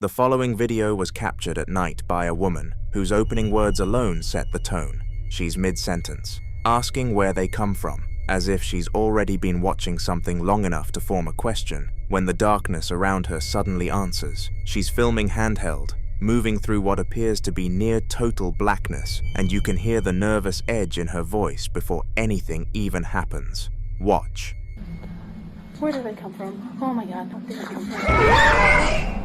The following video was captured at night by a woman whose opening words alone set the tone. She's mid-sentence, asking where they come from, as if she's already been watching something long enough to form a question, when the darkness around her suddenly answers. She's filming handheld, moving through what appears to be near total blackness, and you can hear the nervous edge in her voice before anything even happens. Watch. Where do they come from? Oh my god, where do they come from?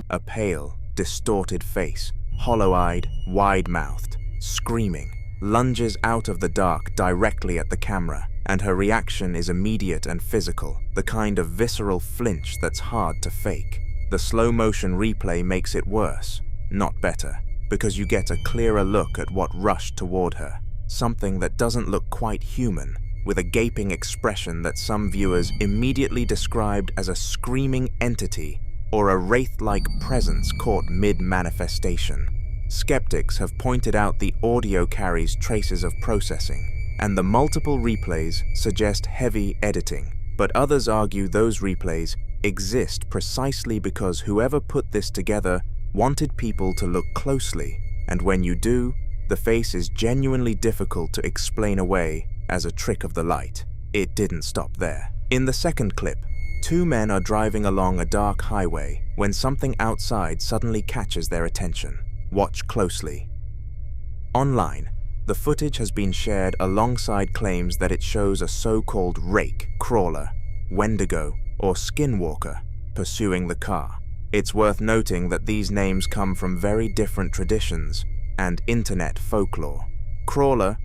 A pale, distorted face, hollow-eyed, wide-mouthed, screaming, lunges out of the dark directly at the camera, and her reaction is immediate and physical, the kind of visceral flinch that's hard to fake. The slow-motion replay makes it worse, not better, because you get a clearer look at what rushed toward her, something that doesn't look quite human, with a gaping expression that some viewers immediately described as a screaming entity or a wraith-like presence caught mid-manifestation. Skeptics have pointed out the audio carries traces of processing, and the multiple replays suggest heavy editing, but others argue those replays exist precisely because whoever put this together wanted people to look closely, and when you do, the face is genuinely difficult to explain away as a trick of the light. It didn't stop there. In the second clip, two men are driving along a dark highway when something outside suddenly catches their attention. Watch closely. Online, the footage has been shared alongside claims that it shows a so-called rake, crawler, wendigo, or skinwalker pursuing the car. It's worth noting that these names come from very different traditions and internet folklore. Crawler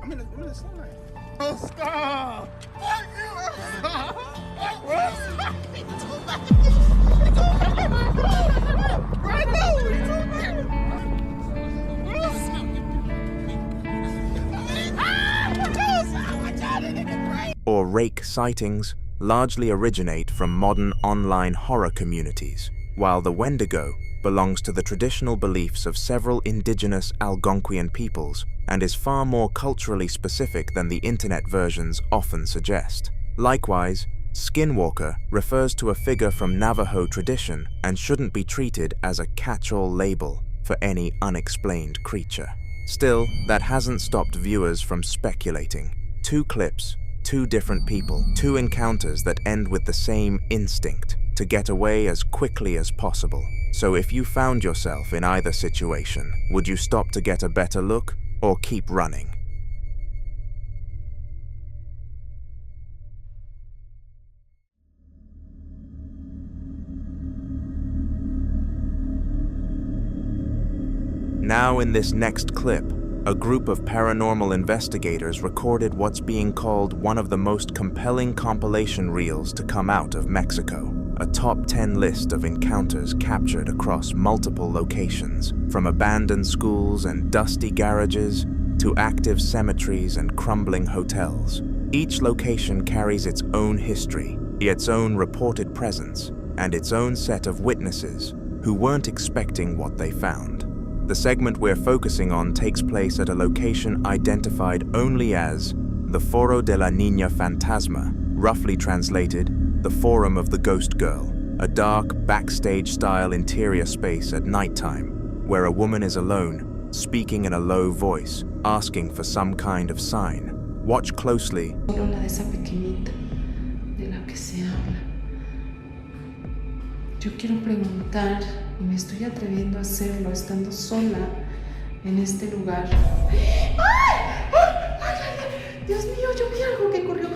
I'm in a slide. Oh, stop! or rake sightings largely originate from modern online horror communities, while the Wendigo belongs to the traditional beliefs of several indigenous Algonquian peoples and is far more culturally specific than the internet versions often suggest. Likewise, Skinwalker refers to a figure from Navajo tradition and shouldn't be treated as a catch-all label for any unexplained creature. Still, that hasn't stopped viewers from speculating. Two clips, two different people, two encounters that end with the same instinct to get away as quickly as possible. So if you found yourself in either situation, would you stop to get a better look or keep running? Now in this next clip, a group of paranormal investigators recorded what's being called one of the most compelling compilation reels to come out of Mexico. A top 10 list of encounters captured across multiple locations, from abandoned schools and dusty garages to active cemeteries and crumbling hotels. Each location carries its own history, its own reported presence, and its own set of witnesses who weren't expecting what they found. The segment we're focusing on takes place at a location identified only as the Foro de la Niña Fantasma, roughly translated, the Forum of the Ghost Girl, a dark, backstage-style interior space at nighttime, where a woman is alone, speaking in a low voice, asking for some kind of sign. Watch closely. Yo quiero preguntar, y me estoy atreviendo a hacerlo estando sola en este lugar. ¡Ay! ¡Ay! ¡Ay! Dios mío, yo vi algo que corrió.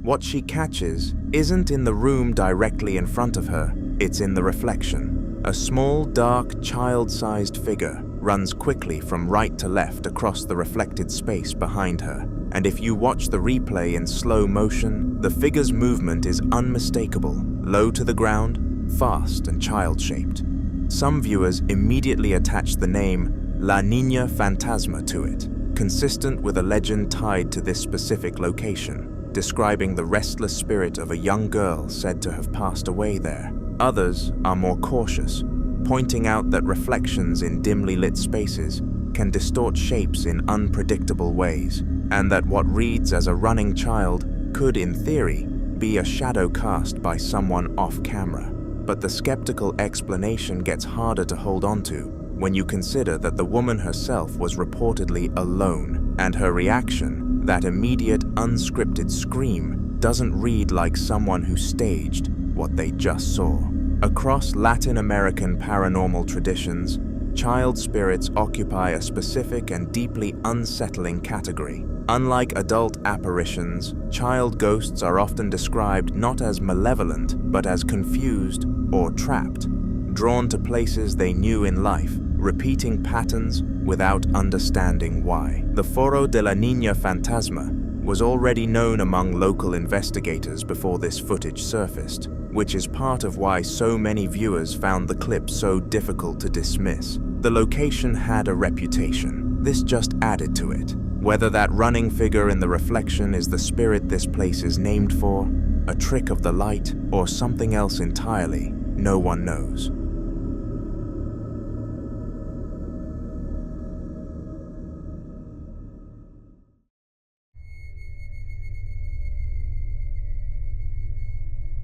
What she catches isn't in the room directly in front of her, it's in the reflection. A small, dark, child-sized figure runs quickly from right to left across the reflected space behind her. and if you watch the replay in slow motion, the figure's movement is unmistakable, low to the ground, fast and child-shaped. Some viewers immediately attach the name La Niña Fantasma to it, consistent with a legend tied to this specific location, describing the restless spirit of a young girl said to have passed away there. Others are more cautious, pointing out that reflections in dimly lit spaces can distort shapes in unpredictable ways, and that what reads as a running child could, in theory, be a shadow cast by someone off-camera. But the skeptical explanation gets harder to hold onto when you consider that the woman herself was reportedly alone, and her reaction, that immediate, unscripted scream, doesn't read like someone who staged what they just saw. Across Latin American paranormal traditions, child spirits occupy a specific and deeply unsettling category. Unlike adult apparitions, child ghosts are often described not as malevolent, but as confused or trapped, drawn to places they knew in life, repeating patterns without understanding why. The Foro de la Niña Fantasma was already known among local investigators before this footage surfaced, which is part of why so many viewers found the clip so difficult to dismiss. The location had a reputation. This just added to it. Whether that running figure in the reflection is the spirit this place is named for, a trick of the light, or something else entirely, no one knows.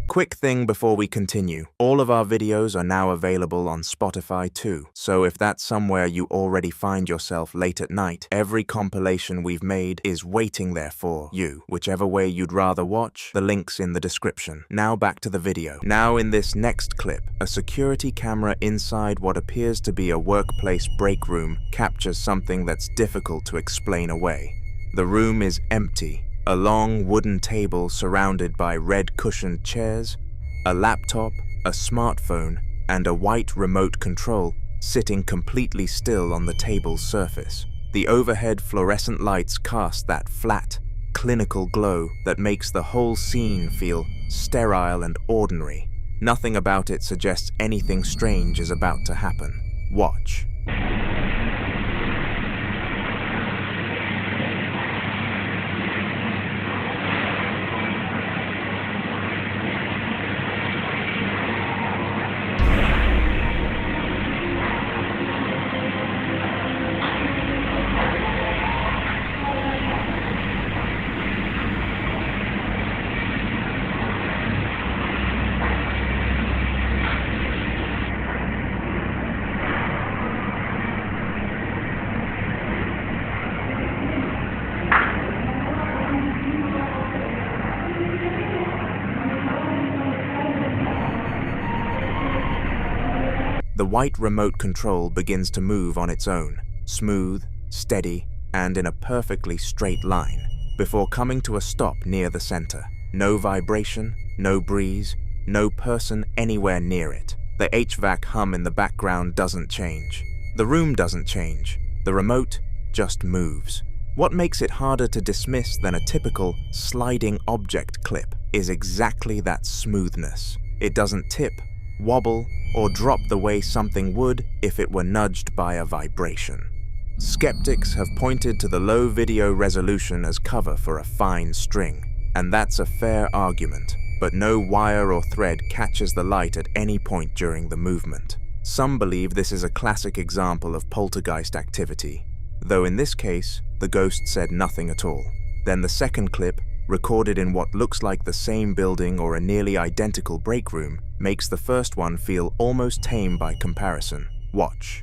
Quick thing before we continue, all of our videos are now available on Spotify too, so if that's somewhere you already find yourself late at night, every compilation we've made is waiting there for you. Whichever way you'd rather watch, the link's in the description. Now back to the video. Now in this next clip, a security camera inside what appears to be a workplace break room captures something that's difficult to explain away. The room is empty. A long wooden table surrounded by red-cushioned chairs, a laptop, a smartphone, and a white remote control sitting completely still on the table's surface. The overhead fluorescent lights cast that flat, clinical glow that makes the whole scene feel sterile and ordinary. Nothing about it suggests anything strange is about to happen. Watch. The white remote control begins to move on its own, smooth, steady, and in a perfectly straight line, before coming to a stop near the center. No vibration, no breeze, no person anywhere near it. The HVAC hum in the background doesn't change. The room doesn't change. The remote just moves. What makes it harder to dismiss than a typical sliding object clip is exactly that smoothness. It doesn't tip, wobble, or drop the way something would if it were nudged by a vibration. Skeptics have pointed to the low video resolution as cover for a fine string, and that's a fair argument, but no wire or thread catches the light at any point during the movement. Some believe this is a classic example of poltergeist activity, though in this case, the ghost said nothing at all. Then the second clip, recorded in what looks like the same building or a nearly identical break room, makes the first one feel almost tame by comparison. Watch.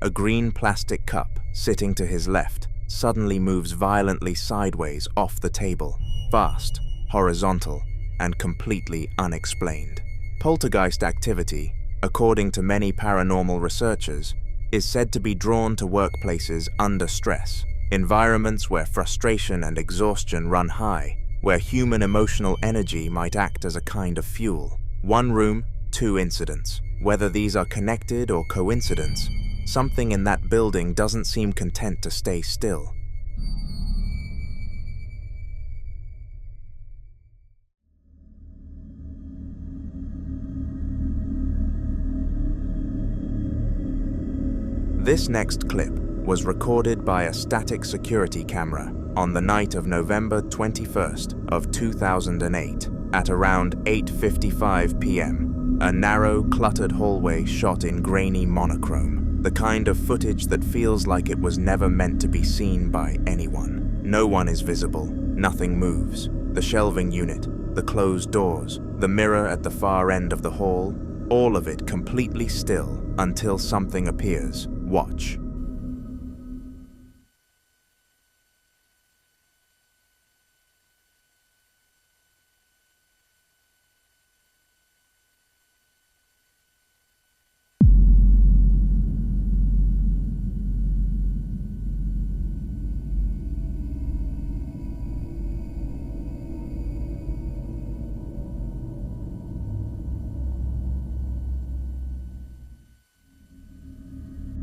a green plastic cup sitting to his left suddenly moves violently sideways off the table, fast, horizontal, and completely unexplained. Poltergeist activity, according to many paranormal researchers, is said to be drawn to workplaces under stress, environments where frustration and exhaustion run high, where human emotional energy might act as a kind of fuel. One room, two incidents. Whether these are connected or coincidence, something in that building doesn't seem content to stay still. This next clip was recorded by a static security camera on the night of November 21st of 2008 at around 8:55 p.m. A narrow, cluttered hallway shot in grainy monochrome, the kind of footage that feels like it was never meant to be seen by anyone. No one is visible, nothing moves. The shelving unit, the closed doors, the mirror at the far end of the hall, all of it completely still until something appears. Watch.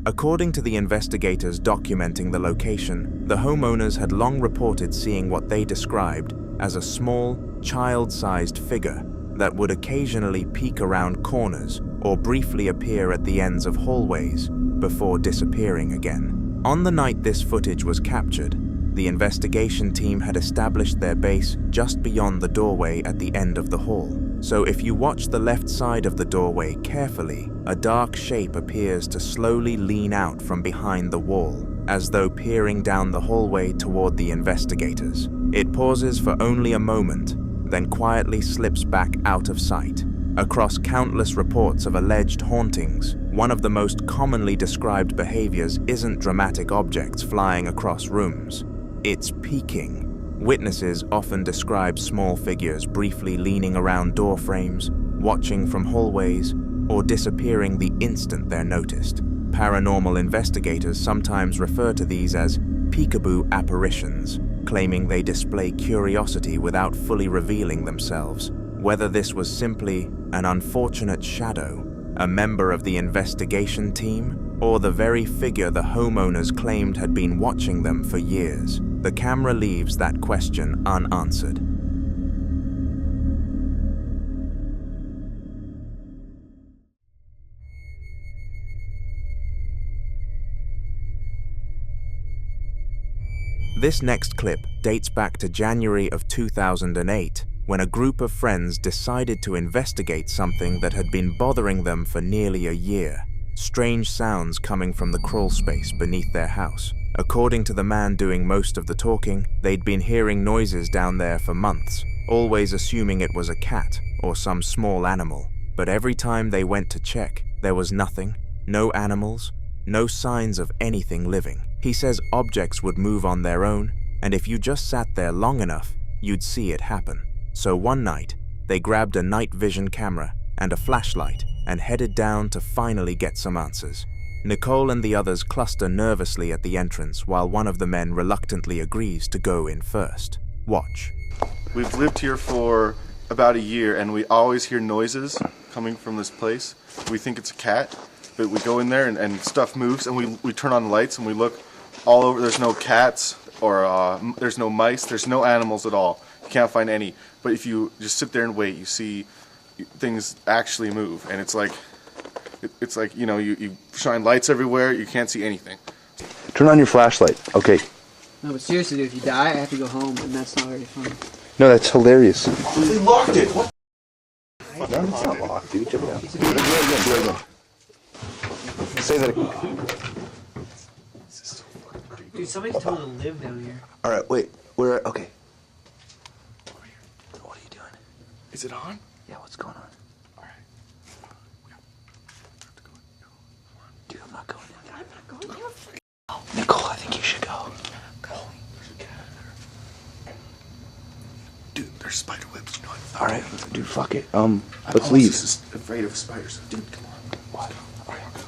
According to the investigators documenting the location, the homeowners had long reported seeing what they described as a small, child-sized figure that would occasionally peek around corners or briefly appear at the ends of hallways before disappearing again. On the night this footage was captured, the investigation team had established their base just beyond the doorway at the end of the hall. So if you watch the left side of the doorway carefully, a dark shape appears to slowly lean out from behind the wall, as though peering down the hallway toward the investigators. It pauses for only a moment, then quietly slips back out of sight. Across countless reports of alleged hauntings, one of the most commonly described behaviors isn't dramatic objects flying across rooms. It's peeking. Witnesses often describe small figures briefly leaning around door frames, watching from hallways, or disappearing the instant they're noticed. Paranormal investigators sometimes refer to these as peekaboo apparitions, claiming they display curiosity without fully revealing themselves. Whether this was simply an unfortunate shadow, a member of the investigation team, or the very figure the homeowners claimed had been watching them for years, the camera leaves that question unanswered. This next clip dates back to January of 2008, when a group of friends decided to investigate something that had been bothering them for nearly a year. Strange sounds coming from the crawl space beneath their house. According to the man doing most of the talking, they'd been hearing noises down there for months, always assuming it was a cat or some small animal. But every time they went to check, there was nothing, no animals, no signs of anything living. He says objects would move on their own, and if you just sat there long enough, you'd see it happen. So one night, they grabbed a night vision camera and a flashlight and headed down to finally get some answers. Nicole and the others cluster nervously at the entrance while one of the men reluctantly agrees to go in first. Watch. We've lived here for about a year and we always hear noises coming from this place. We think it's a cat, but we go in there and stuff moves and we turn on the lights and we look all over. There's no cats or there's no mice, there's no animals at all. You can't find any. But if you just sit there and wait, you see things actually move, and it's like, you know, you shine lights everywhere, you can't see anything. Turn on your flashlight. Okay. No, but seriously, dude, if you die, I have to go home, and that's not very fun. No, that's hilarious. We locked it! What? No, it's not locked, dude. Check it out. Do it again. Say that again. Dude, somebody's told to live down here. Alright, wait. We're okay. What are you doing? Is it on? Yeah, what's going on? Alright. Dude, I'm not going in there. Nicole, I think you should go. Dude, there's spider webs. You know what? All right, dude, fuck it. Let's leave. Just afraid of spiders. Dude, come on. What? All right, I'll go.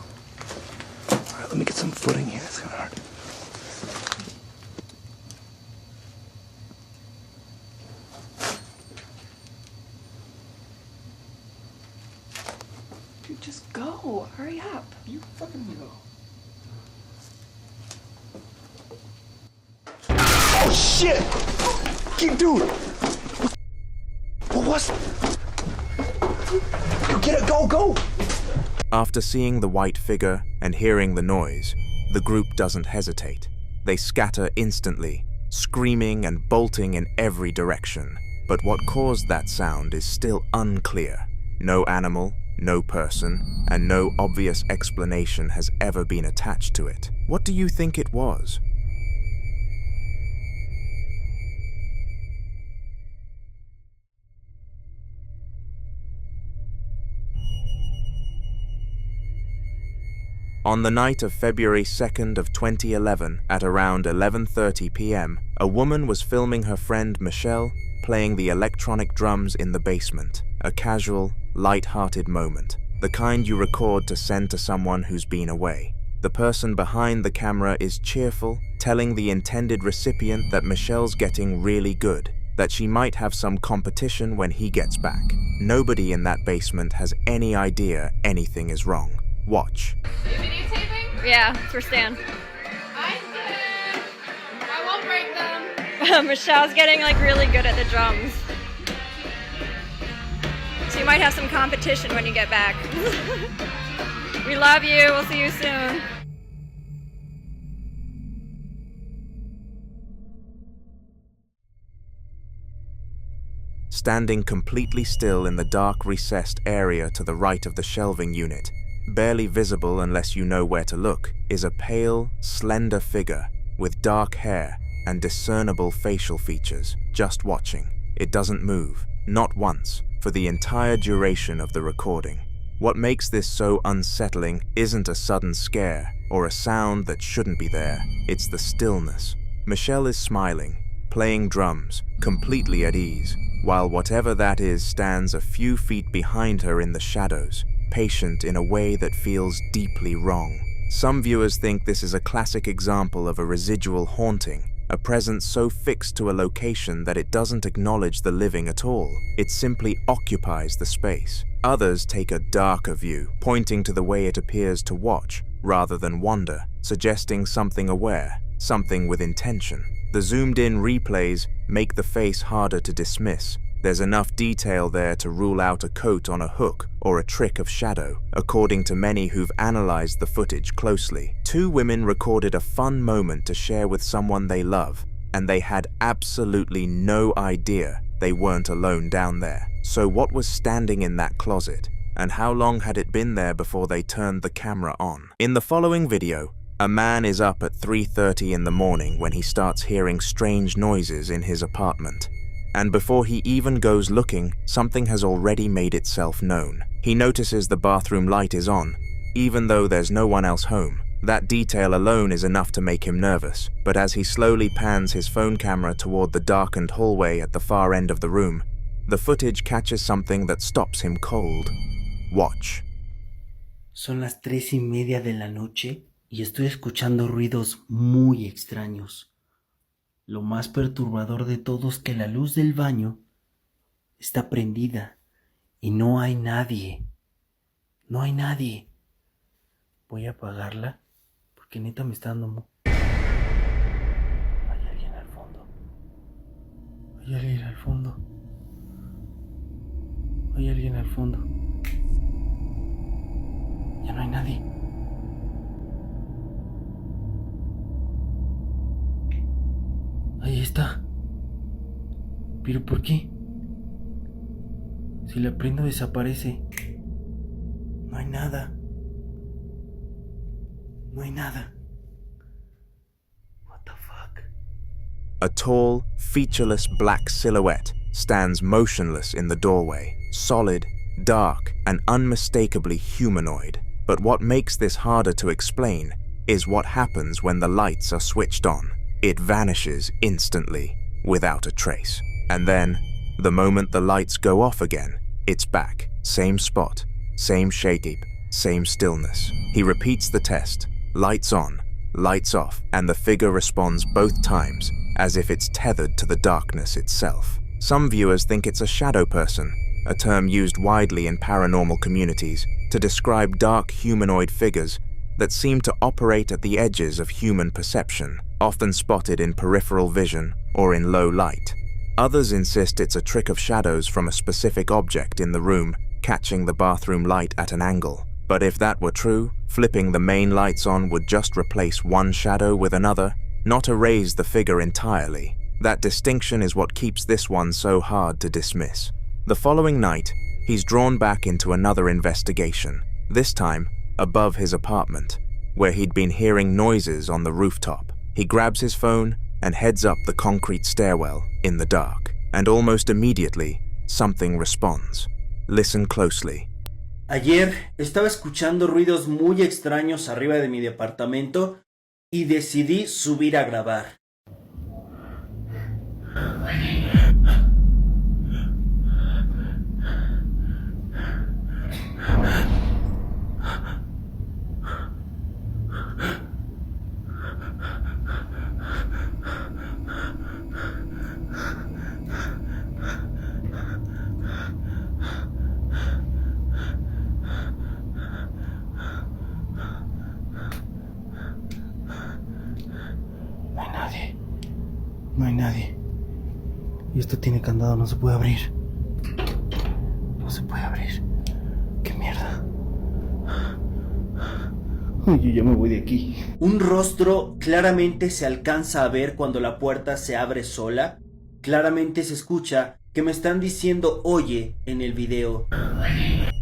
All right, let me get some footing here. It's kind of hard. Dude, just go. Hurry up. You fucking go. Oh shit! Dude! What was? Get it! Go! After seeing the white figure and hearing the noise, the group doesn't hesitate. They scatter instantly, screaming and bolting in every direction. But what caused that sound is still unclear. No animal, no person, and no obvious explanation has ever been attached to it. What do you think it was? On the night of February 2nd of 2011, at around 11:30 p.m., a woman was filming her friend Michelle playing the electronic drums in the basement. A casual, light-hearted moment, the kind you record to send to someone who's been away. The person behind the camera is cheerful, telling the intended recipient that Michelle's getting really good, that she might have some competition when he gets back. Nobody in that basement has any idea anything is wrong. Watch. Are you videotaping? Yeah, it's for Stan. I won't break them. Michelle's getting like really good at the drums. So you might have some competition when you get back. We love you. We'll see you soon. Standing completely still in the dark recessed area to the right of the shelving unit, barely visible unless you know where to look, is a pale, slender figure with dark hair and discernible facial features, just watching. It doesn't move, not once, for the entire duration of the recording. What makes this so unsettling isn't a sudden scare or a sound that shouldn't be there, it's the stillness. Michelle is smiling, playing drums, completely at ease, while whatever that is stands a few feet behind her in the shadows, patient in a way that feels deeply wrong. Some viewers think this is a classic example of a residual haunting, a presence so fixed to a location that it doesn't acknowledge the living at all. It simply occupies the space. Others take a darker view, pointing to the way it appears to watch rather than wander, suggesting something aware, something with intention. The zoomed-in replays make the face harder to dismiss. There's enough detail there to rule out a coat on a hook or a trick of shadow, according to many who've analyzed the footage closely. Two women recorded a fun moment to share with someone they love, and they had absolutely no idea they weren't alone down there. So what was standing in that closet, and how long had it been there before they turned the camera on? In the following video, a man is up at 3:30 in the morning when he starts hearing strange noises in his apartment. And before he even goes looking, something has already made itself known. He notices the bathroom light is on, even though there's no one else home. That detail alone is enough to make him nervous, but as he slowly pans his phone camera toward the darkened hallway at the far end of the room, the footage catches something that stops him cold. Watch. Son las 3:30 de la noche y estoy escuchando ruidos muy extraños. Lo más perturbador de todo es que la luz del baño está prendida y no hay nadie. No hay nadie. Voy a apagarla porque neta me está dando... Hay alguien al fondo. Hay alguien al fondo. Hay alguien al fondo. Ya no hay nadie. Ahí está. ¿Pero por qué? Si la prendo desaparece. No hay nada. No hay nada. What the fuck? A tall, featureless black silhouette stands motionless in the doorway, solid, dark, and unmistakably humanoid. But what makes this harder to explain is what happens when the lights are switched on. It vanishes instantly, without a trace. And then, the moment the lights go off again, it's back. Same spot, same shape, same stillness. He repeats the test. Lights on, lights off, and the figure responds both times, as if it's tethered to the darkness itself. Some viewers think it's a shadow person, a term used widely in paranormal communities to describe dark humanoid figures that seem to operate at the edges of human perception, often spotted in peripheral vision or in low light. Others insist it's a trick of shadows from a specific object in the room, catching the bathroom light at an angle. But if that were true, flipping the main lights on would just replace one shadow with another, not erase the figure entirely. That distinction is what keeps this one so hard to dismiss. The following night, he's drawn back into another investigation, this time above his apartment, where he'd been hearing noises on the rooftop. He grabs his phone and heads up the concrete stairwell in the dark, and almost immediately, something responds. Listen closely. Ayer estaba escuchando ruidos muy extraños arriba de mi departamento y decidí subir a grabar. No hay nadie. Y esto tiene candado, no se puede abrir. No se puede abrir. ¡Qué mierda! Yo ya me voy de aquí. Un rostro claramente se alcanza a ver cuando la puerta se abre sola. Claramente se escucha que me están diciendo oye en el video.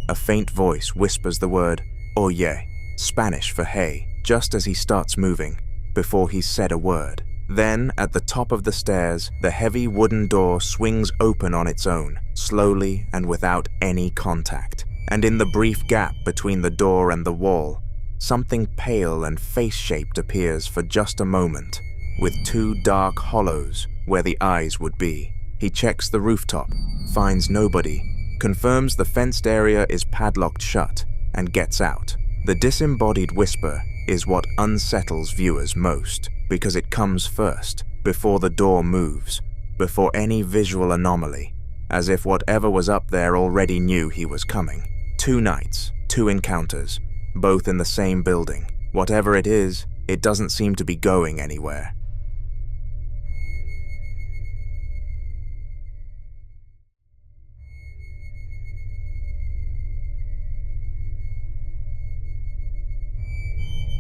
A faint voice whispers the word oye, Spanish for hey, just as he starts moving, before he's said a word. Then, at the top of the stairs, the heavy wooden door swings open on its own, slowly and without any contact. And in the brief gap between the door and the wall, something pale and face-shaped appears for just a moment, with two dark hollows where the eyes would be. He checks the rooftop, finds nobody, confirms the fenced area is padlocked shut, and gets out. The disembodied whisper is what unsettles viewers most, because it comes first, before the door moves, before any visual anomaly, as if whatever was up there already knew he was coming. 2 nights, 2 encounters, both in the same building. Whatever it is, it doesn't seem to be going anywhere.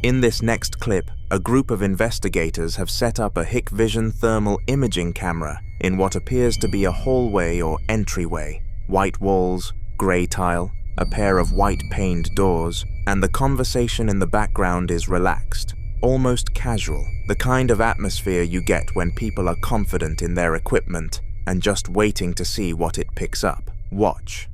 In this next clip, a group of investigators have set up a Hikvision thermal imaging camera in what appears to be a hallway or entryway. White walls, grey tile, a pair of white-paned doors, and the conversation in the background is relaxed, almost casual, the kind of atmosphere you get when people are confident in their equipment and just waiting to see what it picks up. Watch.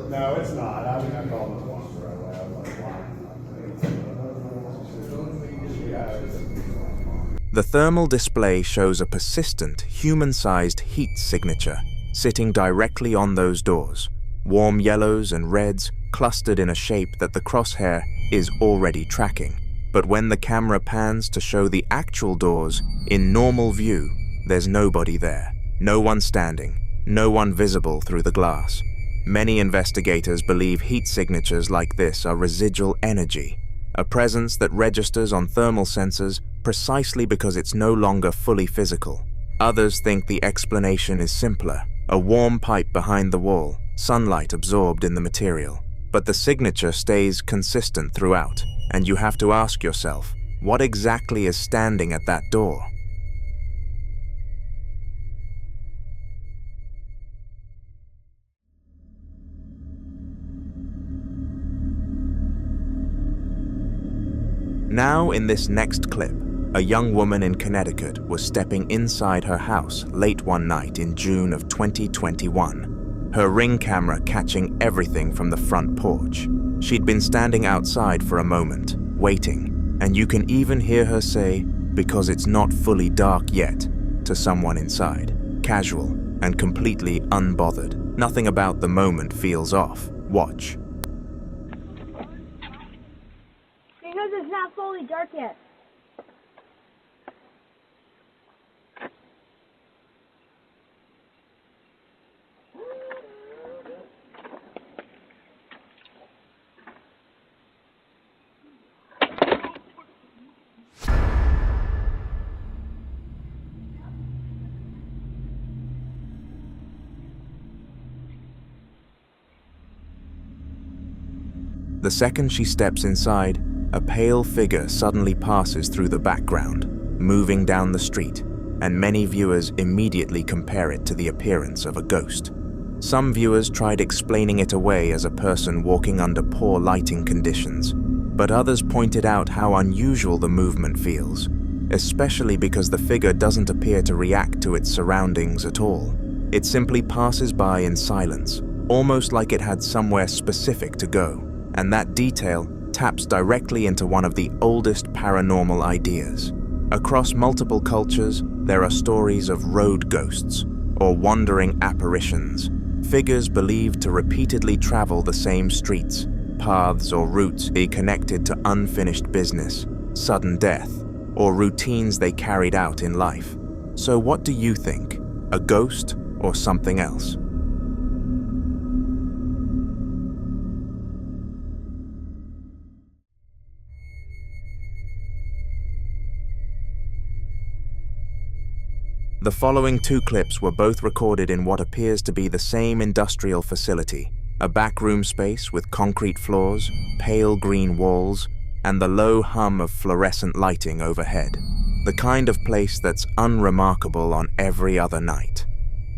No, it's not. I mean, I called it once right away. The thermal display shows a persistent, human-sized heat signature sitting directly on those doors, warm yellows and reds clustered in a shape that the crosshair is already tracking. But when the camera pans to show the actual doors in normal view, there's nobody there. No one standing, no one visible through the glass. Many investigators believe heat signatures like this are residual energy, a presence that registers on thermal sensors precisely because it's no longer fully physical. Others think the explanation is simpler, a warm pipe behind the wall, sunlight absorbed in the material. But the signature stays consistent throughout, and you have to ask yourself, what exactly is standing at that door? Now, in this next clip, A young woman in Connecticut was stepping inside her house late one night in June of 2021, her Ring camera catching everything from the front porch. She'd been standing outside for a moment, waiting, and you can even hear her say, "Because it's not fully dark yet," to someone inside. Casual and completely unbothered. Nothing about the moment feels off. Watch. Because it's not fully dark yet. The second she steps inside, a pale figure suddenly passes through the background, moving down the street, and many viewers immediately compare it to the appearance of a ghost. Some viewers tried explaining it away as a person walking under poor lighting conditions, but others pointed out how unusual the movement feels, especially because the figure doesn't appear to react to its surroundings at all. It simply passes by in silence, almost like it had somewhere specific to go. And that detail taps directly into one of the oldest paranormal ideas. Across multiple cultures, there are stories of road ghosts, or wandering apparitions, figures believed to repeatedly travel the same streets, paths or routes be connected to unfinished business, sudden death, or routines they carried out in life. So what do you think? A ghost or something else? The following two clips were both recorded in what appears to be the same industrial facility, a backroom space with concrete floors, pale green walls, and the low hum of fluorescent lighting overhead. The kind of place that's unremarkable on every other night.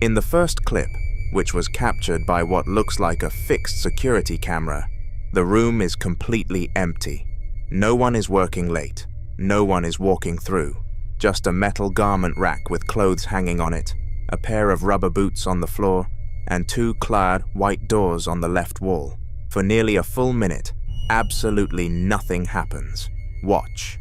In the first clip, which was captured by what looks like a fixed security camera, the room is completely empty. No one is working late. No one is walking through. Just a metal garment rack with clothes hanging on it, a pair of rubber boots on the floor, and two clad white doors on the left wall. For nearly a full minute, absolutely nothing happens. Watch.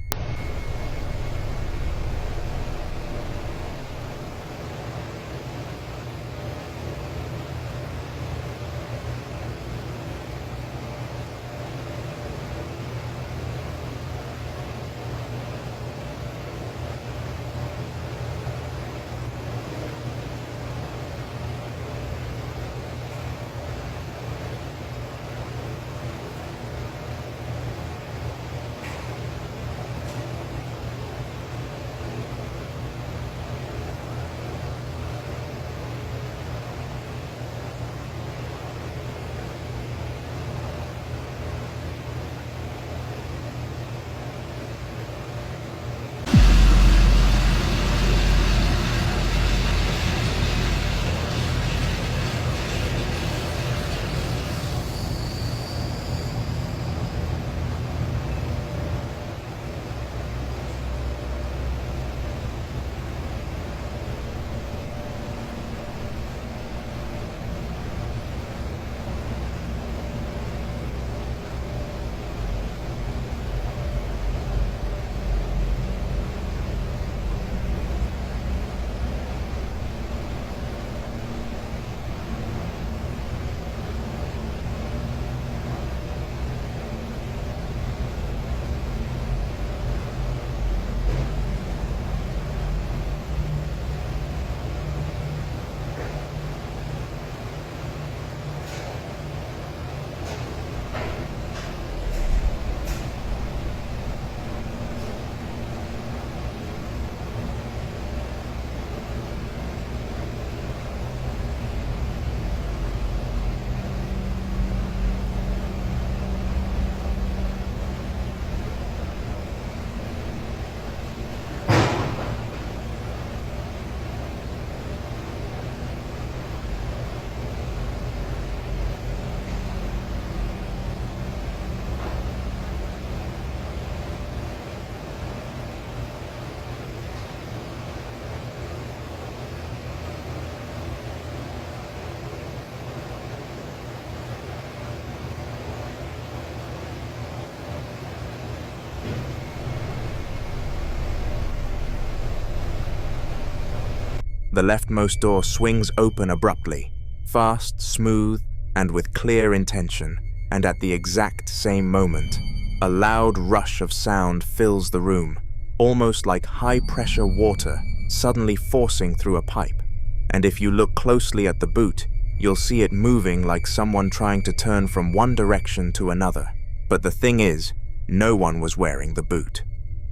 The leftmost door swings open abruptly, fast, smooth, and with clear intention, and at the exact same moment, a loud rush of sound fills the room, almost like high-pressure water suddenly forcing through a pipe. And if you look closely at the boot, you'll see it moving like someone trying to turn from one direction to another. But the thing is, no one was wearing the boot.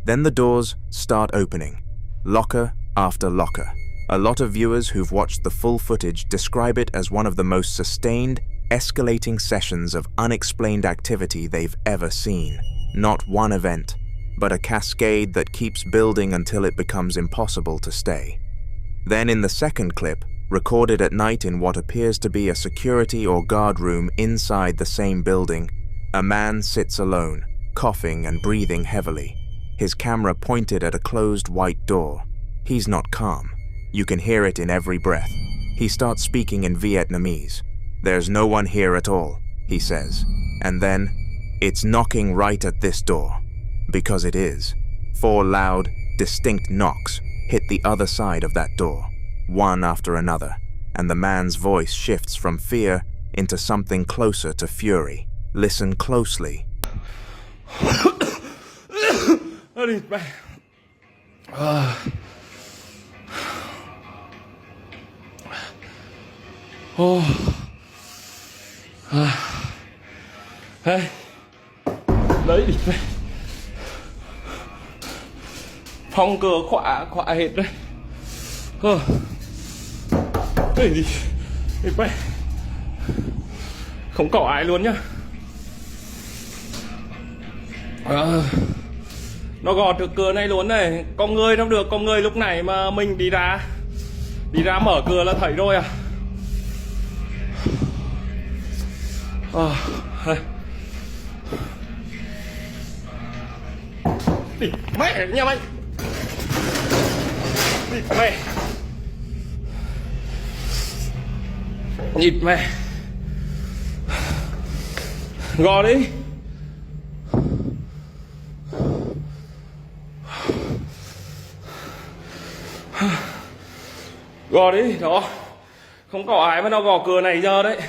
Then the doors start opening, locker after locker. A lot of viewers who've watched the full footage describe it as one of the most sustained, escalating sessions of unexplained activity they've ever seen. Not one event, but a cascade that keeps building until it becomes impossible to stay. Then in the second clip, recorded at night in what appears to be a security or guard room inside the same building, a man sits alone, coughing and breathing heavily, his camera pointed at a closed white door. He's not calm. You can hear it in every breath. He starts speaking in Vietnamese. "There's no one here at all," he says. And then, "It's knocking right at this door." Because it is. 4 loud, distinct knocks hit the other side of that door, one after another, and the man's voice shifts from fear into something closer to fury. Listen closely. Đấy địt mẹ. Phòng cửa khóa hết đấy. Cái gì? Địt mẹ. Không có ai luôn nhá. Nó gọt được cửa này luôn này. Con người đâu được, con người lúc này mà mình đi ra mở cửa là thấy rồi à. Mẹ nhà mày. Mẹ. Nhịt mẹ. Gò đi. Gò đi, đó. Không có ai mà nó gò cửa này giờ đấy.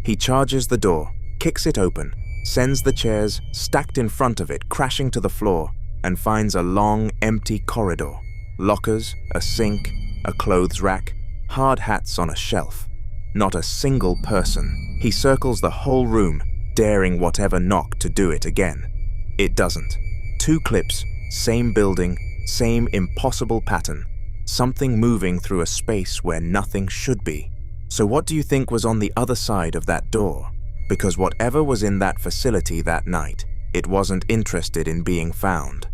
He charges the door, kicks it open, sends the chairs stacked in front of it crashing to the floor, and finds a long, empty corridor. Lockers, a sink, a clothes rack, hard hats on a shelf. Not a single person. He circles the whole room, daring whatever knock to do it again. It doesn't. 2 clips, same building, same impossible pattern. Something moving through a space where nothing should be. So what do you think was on the other side of that door? Because whatever was in that facility that night, it wasn't interested in being found.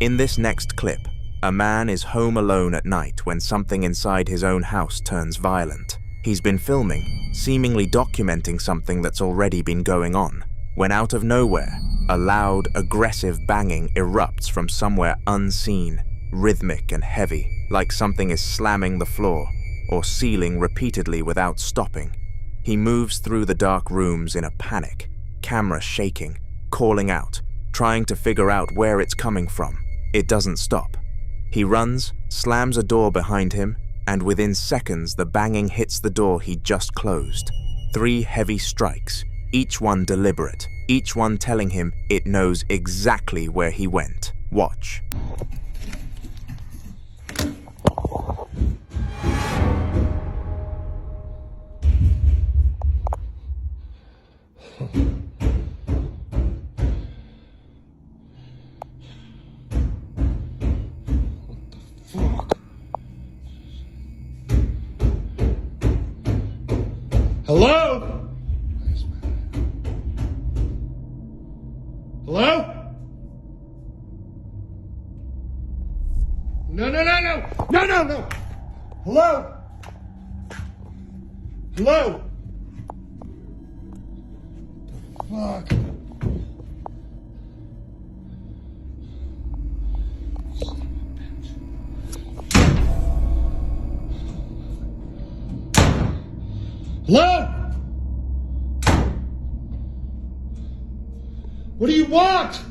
In this next clip, a man is home alone at night when something inside his own house turns violent. He's been filming, seemingly documenting something that's already been going on, when out of nowhere, a loud, aggressive banging erupts from somewhere unseen, rhythmic and heavy, like something is slamming the floor or ceiling repeatedly without stopping. He moves through the dark rooms in a panic, camera shaking, calling out, trying to figure out where it's coming from. It doesn't stop. He runs, slams a door behind him, and within seconds the banging hits the door he just closed. 3 heavy strikes, each one deliberate, each one telling him it knows exactly where he went. Watch. Hello? Hello? No. Hello? Hello? Fuck. Hello? What do you want?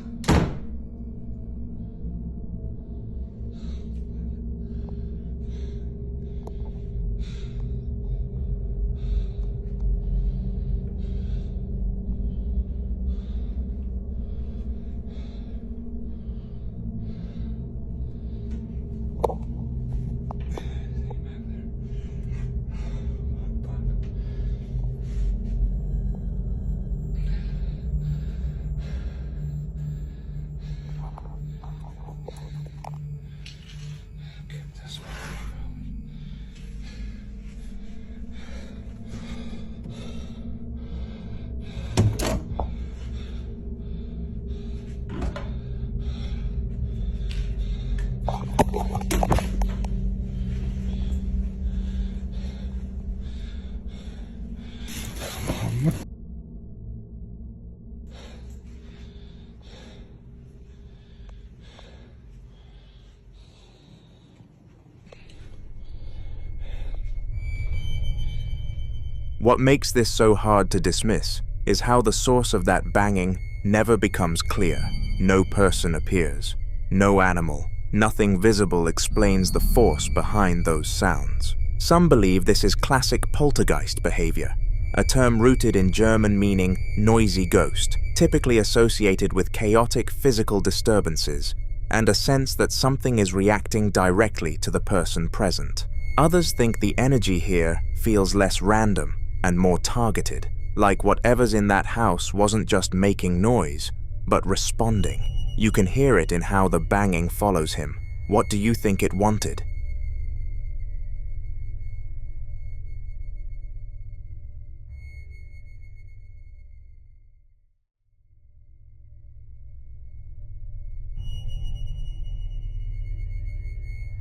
What makes this so hard to dismiss is how the source of that banging never becomes clear. No person appears. No animal. Nothing visible explains the force behind those sounds. Some believe this is classic poltergeist behavior, a term rooted in German meaning noisy ghost, typically associated with chaotic physical disturbances and a sense that something is reacting directly to the person present. Others think the energy here feels less random and more targeted, like whatever's in that house wasn't just making noise, but responding. You can hear it in how the banging follows him. What do you think it wanted?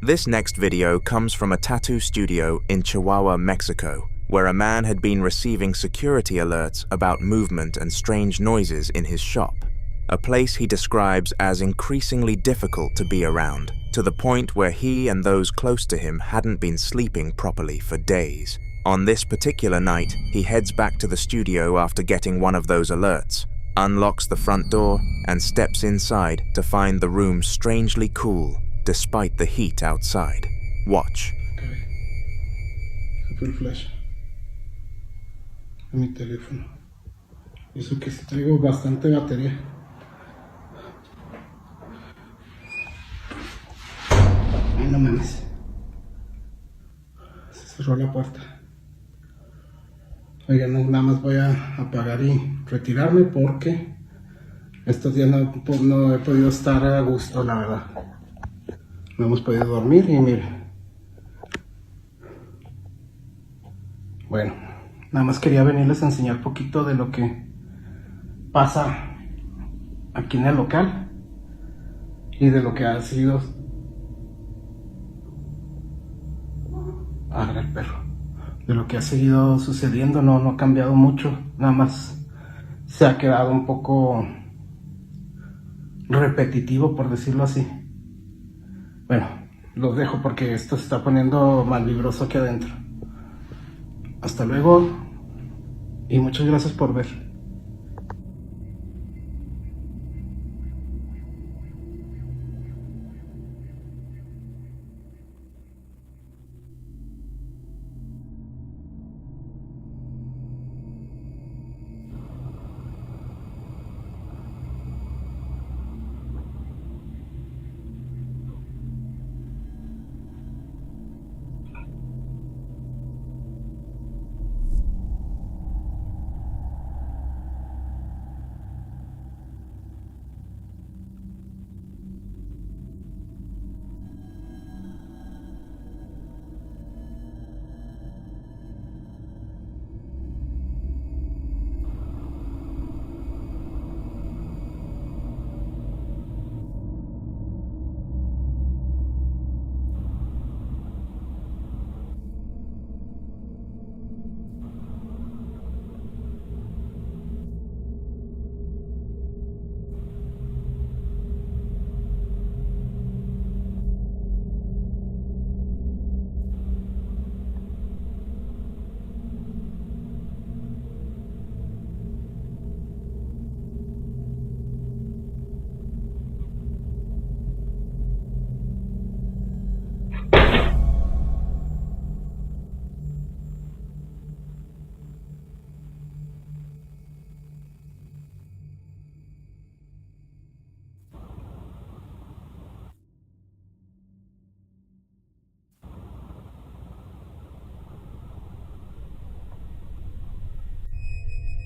This next video comes from a tattoo studio in Chihuahua, Mexico, where a man had been receiving security alerts about movement and strange noises in his shop, a place he describes as increasingly difficult to be around, to the point where he and those close to him hadn't been sleeping properly for days. On this particular night, he heads back to the studio after getting one of those alerts, unlocks the front door, and steps inside to find the room strangely cool despite the heat outside. Watch. Se fue el flash a mi teléfono. Y eso que traigo bastante batería. Ay, no mames. Se cerró la puerta. Oigan, nada más voy a apagar y retirarme porque estos días no he podido estar a gusto, la verdad. No hemos podido dormir y mire. Bueno, nada más quería venirles a enseñar un poquito de lo que pasa aquí en el local y de lo que ha sido. Ah, el perro. De lo que ha seguido sucediendo, no ha cambiado mucho, nada más se ha quedado un poco repetitivo, por decirlo así. Bueno, los dejo porque esto se está poniendo mal vibroso aquí adentro. Hasta luego y muchas gracias por ver.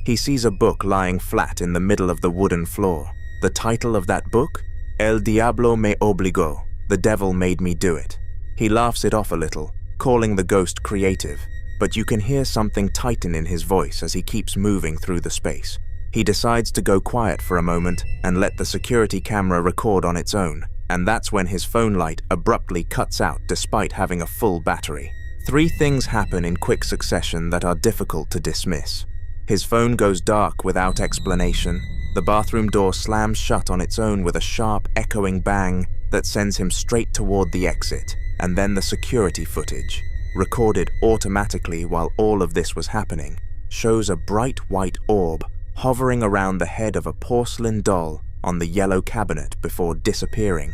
He sees a book lying flat in the middle of the wooden floor. The title of that book? El Diablo me obligó. The devil made me do it. He laughs it off a little, calling the ghost creative, but you can hear something tighten in his voice as he keeps moving through the space. He decides to go quiet for a moment and let the security camera record on its own, and that's when his phone light abruptly cuts out despite having a full battery. 3 things happen in quick succession that are difficult to dismiss. His phone goes dark without explanation, the bathroom door slams shut on its own with a sharp, echoing bang that sends him straight toward the exit, and then the security footage, recorded automatically while all of this was happening, shows a bright white orb hovering around the head of a porcelain doll on the yellow cabinet before disappearing,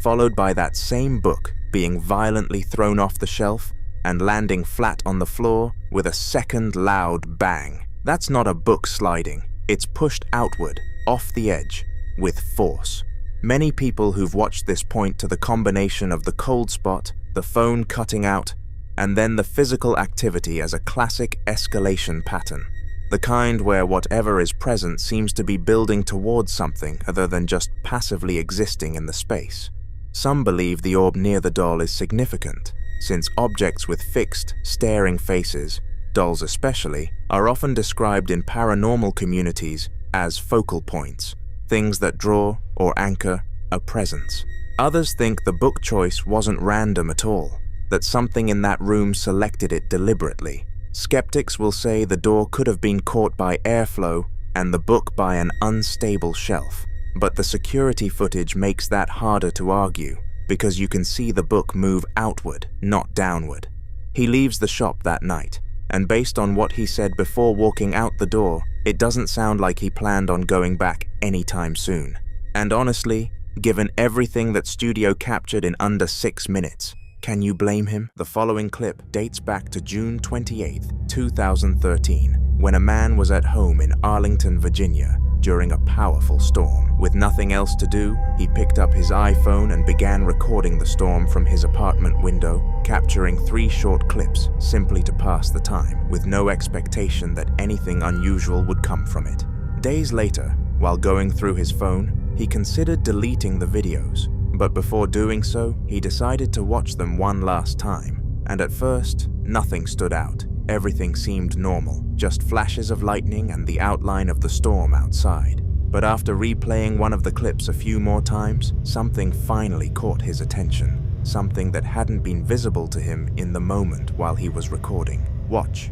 followed by that same book being violently thrown off the shelf and landing flat on the floor with a second loud bang. That's not a book sliding, it's pushed outward, off the edge, with force. Many people who've watched this point to the combination of the cold spot, the phone cutting out, and then the physical activity as a classic escalation pattern. The kind where whatever is present seems to be building towards something other than just passively existing in the space. Some believe the orb near the doll is significant, since objects with fixed, staring faces, dolls especially, are often described in paranormal communities as focal points, things that draw or anchor a presence. Others think the book choice wasn't random at all, that something in that room selected it deliberately. Skeptics will say the door could have been caught by airflow and the book by an unstable shelf, but the security footage makes that harder to argue because you can see the book move outward, not downward. He leaves the shop that night, and based on what he said before walking out the door, it doesn't sound like he planned on going back anytime soon. And honestly, given everything that studio captured in under 6 minutes, can you blame him? The following clip dates back to June 28, 2013, when a man was at home in Arlington, Virginia, during a powerful storm. With nothing else to do, he picked up his iPhone and began recording the storm from his apartment window, capturing 3 short clips simply to pass the time, with no expectation that anything unusual would come from it. Days later, while going through his phone, he considered deleting the videos, but before doing so, he decided to watch them one last time, and at first, nothing stood out. Everything seemed normal, just flashes of lightning and the outline of the storm outside. But after replaying one of the clips a few more times, something finally caught his attention, something that hadn't been visible to him in the moment while he was recording. Watch.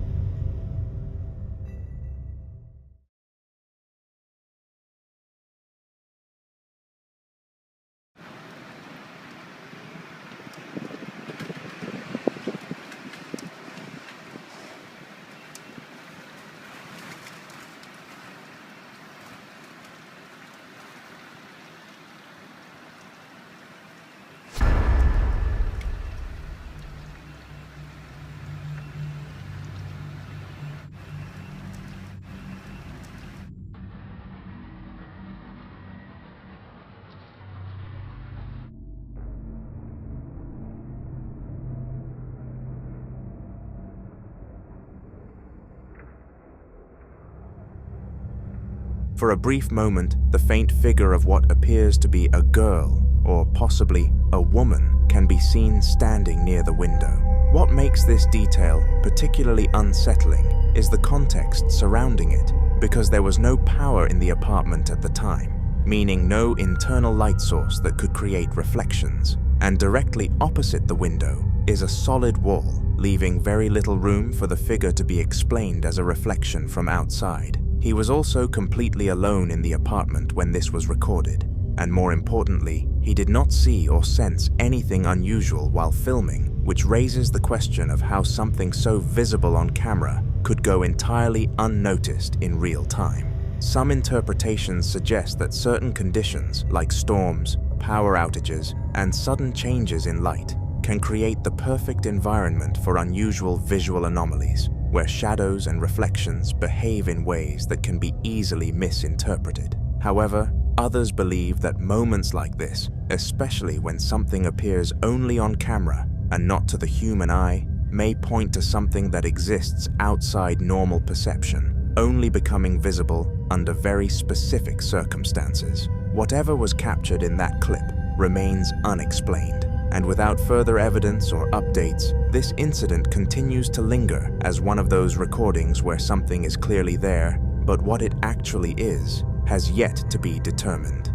For a brief moment, the faint figure of what appears to be a girl, or possibly a woman, can be seen standing near the window. What makes this detail particularly unsettling is the context surrounding it, because there was no power in the apartment at the time, meaning no internal light source that could create reflections, and directly opposite the window is a solid wall, leaving very little room for the figure to be explained as a reflection from outside. He was also completely alone in the apartment when this was recorded, and more importantly, he did not see or sense anything unusual while filming, which raises the question of how something so visible on camera could go entirely unnoticed in real time. Some interpretations suggest that certain conditions, like storms, power outages, and sudden changes in light, can create the perfect environment for unusual visual anomalies, where shadows and reflections behave in ways that can be easily misinterpreted. However, others believe that moments like this, especially when something appears only on camera and not to the human eye, may point to something that exists outside normal perception, only becoming visible under very specific circumstances. Whatever was captured in that clip remains unexplained, and without further evidence or updates, this incident continues to linger as one of those recordings where something is clearly there, but what it actually is has yet to be determined.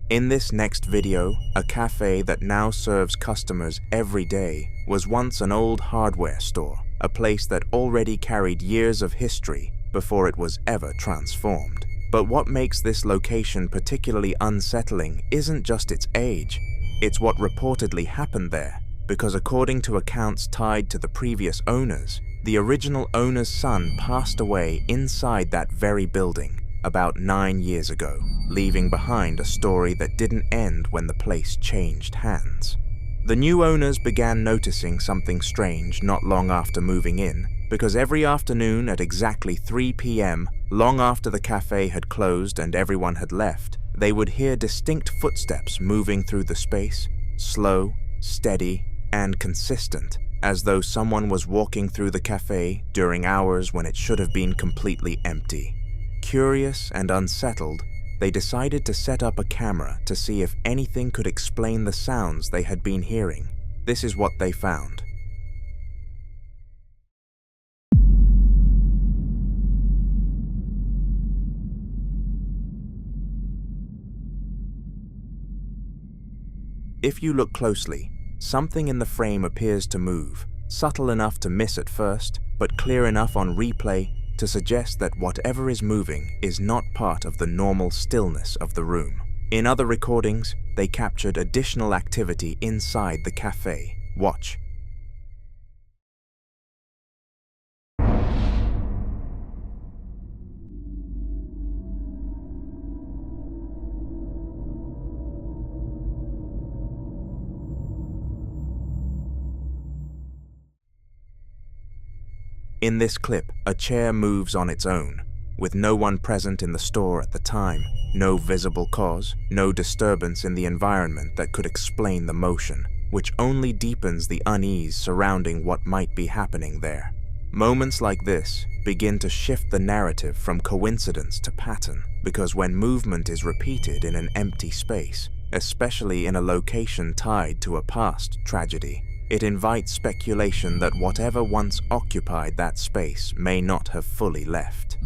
In this next video, a cafe that now serves customers every day was once an old hardware store, a place that already carried years of history before it was ever transformed. But what makes this location particularly unsettling isn't just its age, it's what reportedly happened there, because according to accounts tied to the previous owners, the original owner's son passed away inside that very building about 9 years ago, leaving behind a story that didn't end when the place changed hands. The new owners began noticing something strange not long after moving in, because every afternoon at exactly 3 p.m., long after the cafe had closed and everyone had left, they would hear distinct footsteps moving through the space, slow, steady, and consistent, as though someone was walking through the cafe during hours when it should have been completely empty. Curious and unsettled, they decided to set up a camera to see if anything could explain the sounds they had been hearing. This is what they found. If you look closely, something in the frame appears to move, subtle enough to miss at first, but clear enough on replay to suggest that whatever is moving is not part of the normal stillness of the room. In other recordings, they captured additional activity inside the cafe. Watch. In this clip, a chair moves on its own, with no one present in the store at the time, no visible cause, no disturbance in the environment that could explain the motion, which only deepens the unease surrounding what might be happening there. Moments like this begin to shift the narrative from coincidence to pattern, because when movement is repeated in an empty space, especially in a location tied to a past tragedy, it invites speculation that whatever once occupied that space may not have fully left.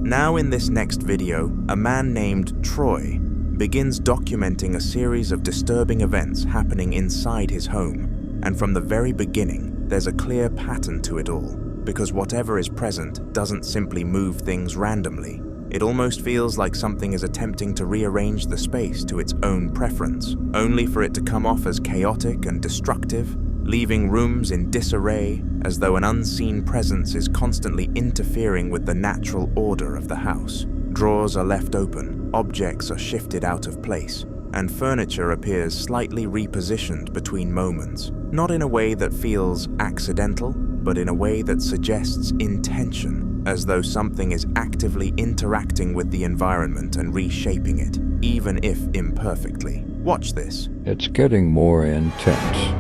Now in this next video, a man named Troy begins documenting a series of disturbing events happening inside his home, and from the very beginning, there's a clear pattern to it all. Because whatever is present doesn't simply move things randomly. It almost feels like something is attempting to rearrange the space to its own preference, only for it to come off as chaotic and destructive, leaving rooms in disarray as though an unseen presence is constantly interfering with the natural order of the house. Drawers are left open, objects are shifted out of place, and furniture appears slightly repositioned between moments, not in a way that feels accidental, but in a way that suggests intention, as though something is actively interacting with the environment and reshaping it, even if imperfectly. Watch this. It's getting more intense.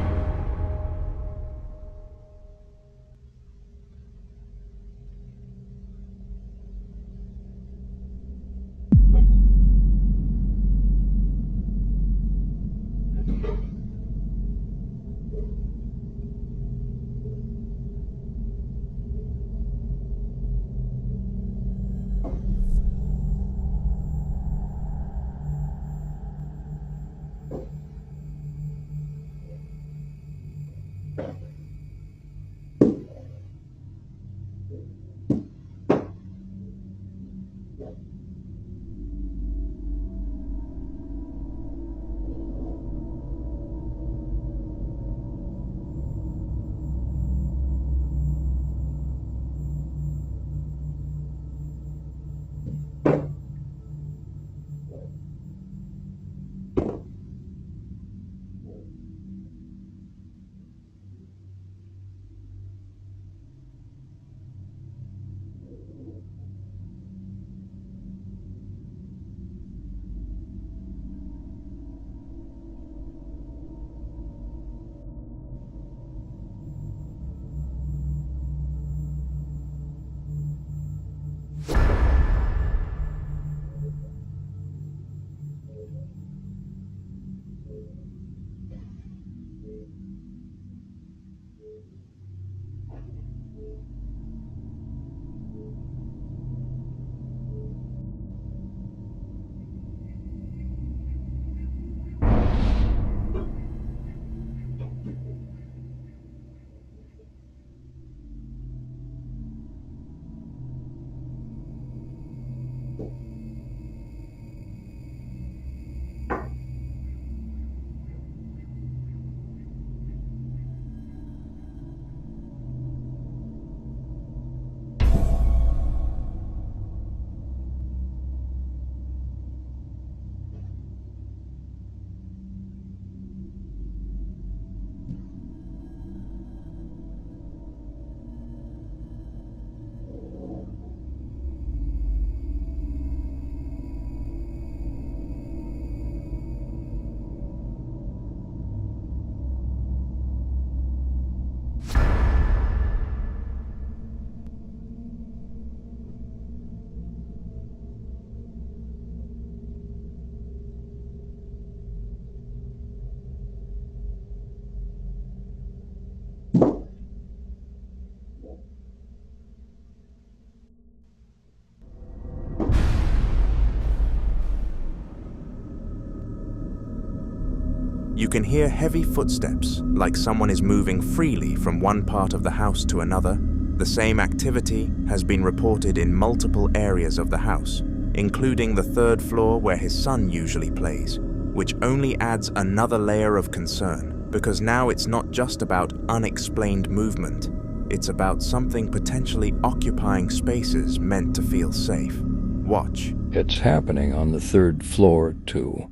You can hear heavy footsteps, like someone is moving freely from one part of the house to another. The same activity has been reported in multiple areas of the house, including the third floor where his son usually plays, which only adds another layer of concern, because now it's not just about unexplained movement, it's about something potentially occupying spaces meant to feel safe. Watch. It's happening on the third floor, too.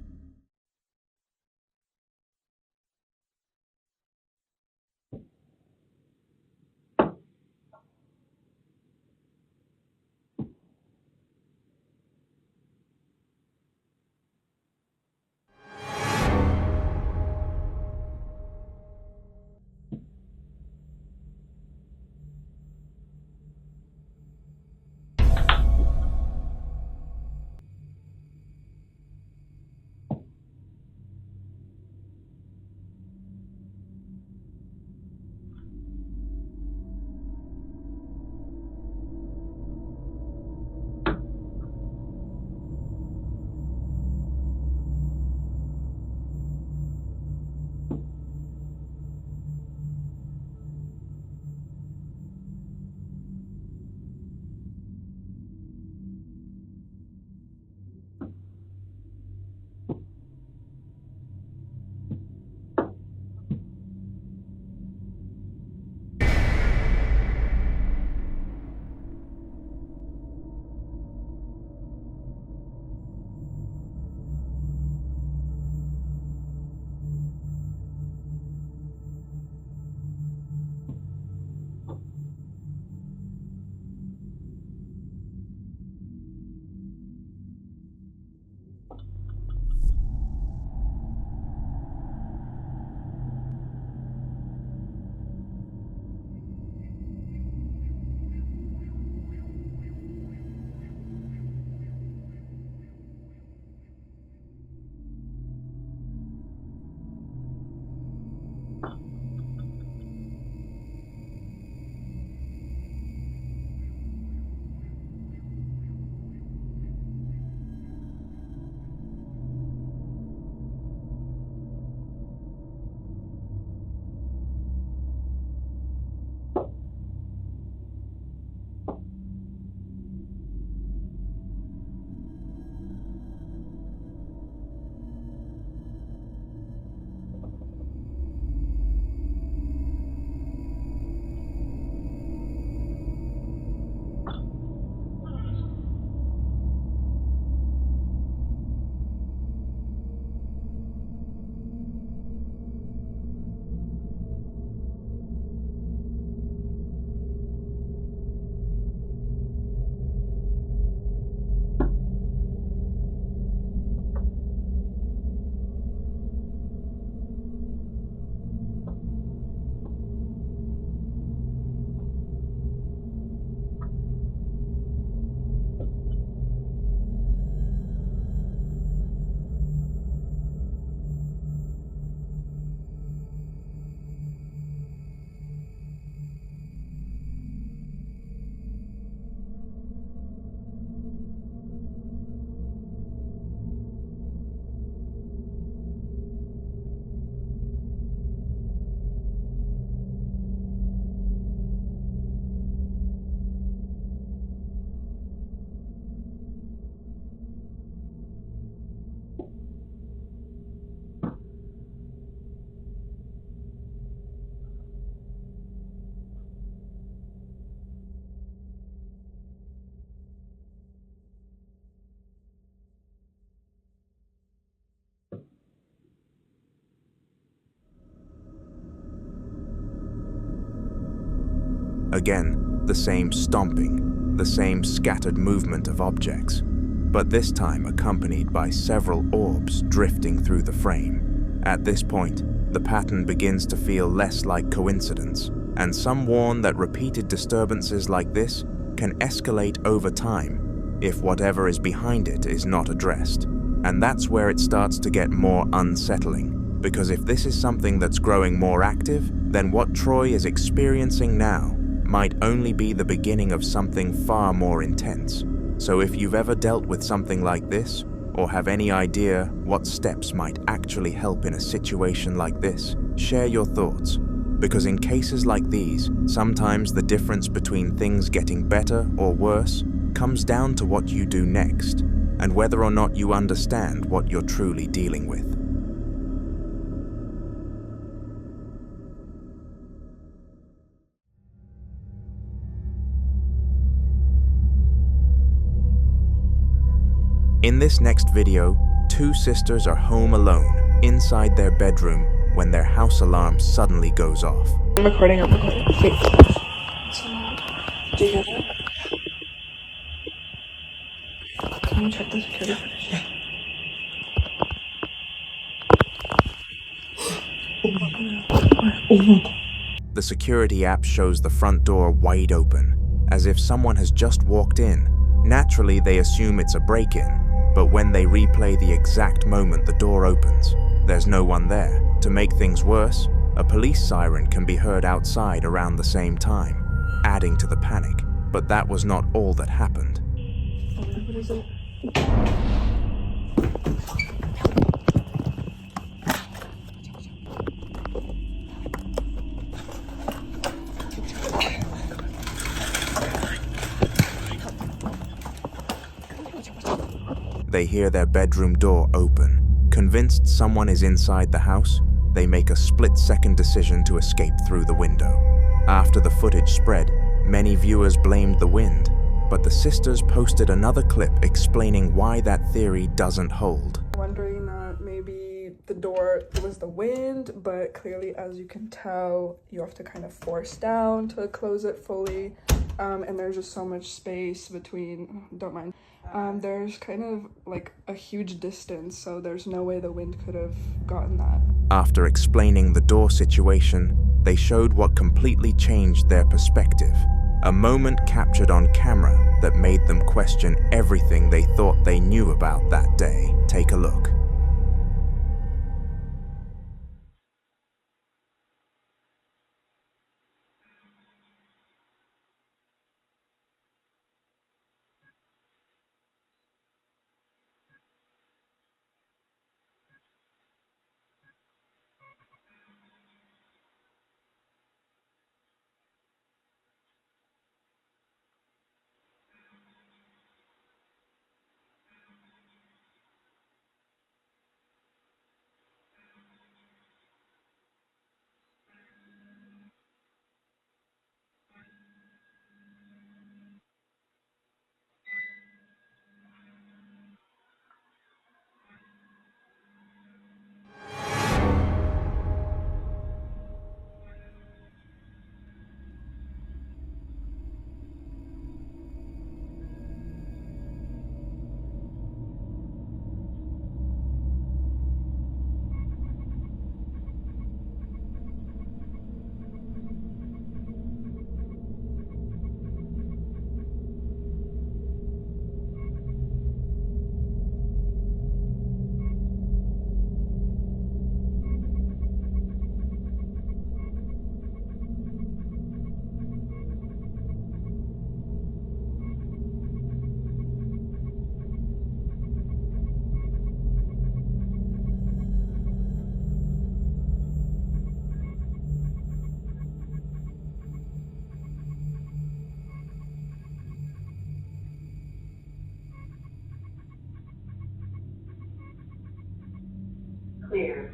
Again, the same stomping, the same scattered movement of objects, but this time accompanied by several orbs drifting through the frame. At this point, the pattern begins to feel less like coincidence, and some warn that repeated disturbances like this can escalate over time if whatever is behind it is not addressed. And that's where it starts to get more unsettling, because if this is something that's growing more active, then what Troy is experiencing now might only be the beginning of something far more intense. So if you've ever dealt with something like this, or have any idea what steps might actually help in a situation like this, share your thoughts. Because in cases like these, sometimes the difference between things getting better or worse comes down to what you do next, and whether or not you understand what you're truly dealing with. In this next video, two sisters are home alone inside their bedroom when their house alarm suddenly goes off. I'm recording. Wait. Do you hear that? Can you check the security footage? The security app shows the front door wide open, as if someone has just walked in. Naturally, they assume it's a break-in, but when they replay the exact moment the door opens, there's no one there. To make things worse, a police siren can be heard outside around the same time, adding to the panic. But that was not all that happened. What is it? They hear their bedroom door open. Convinced someone is inside the house, they make a split-second decision to escape through the window. After the footage spread, many viewers blamed the wind, but the sisters posted another clip explaining why that theory doesn't hold. Wondering that maybe the door was the wind, but clearly, as you can tell, you have to kind of force down to close it fully, and there's just so much space between, don't mind. There's kind of like a huge distance, so there's no way the wind could have gotten that. After explaining the door situation, they showed what completely changed their perspective. A moment captured on camera that made them question everything they thought they knew about that day. Take a look. Clear.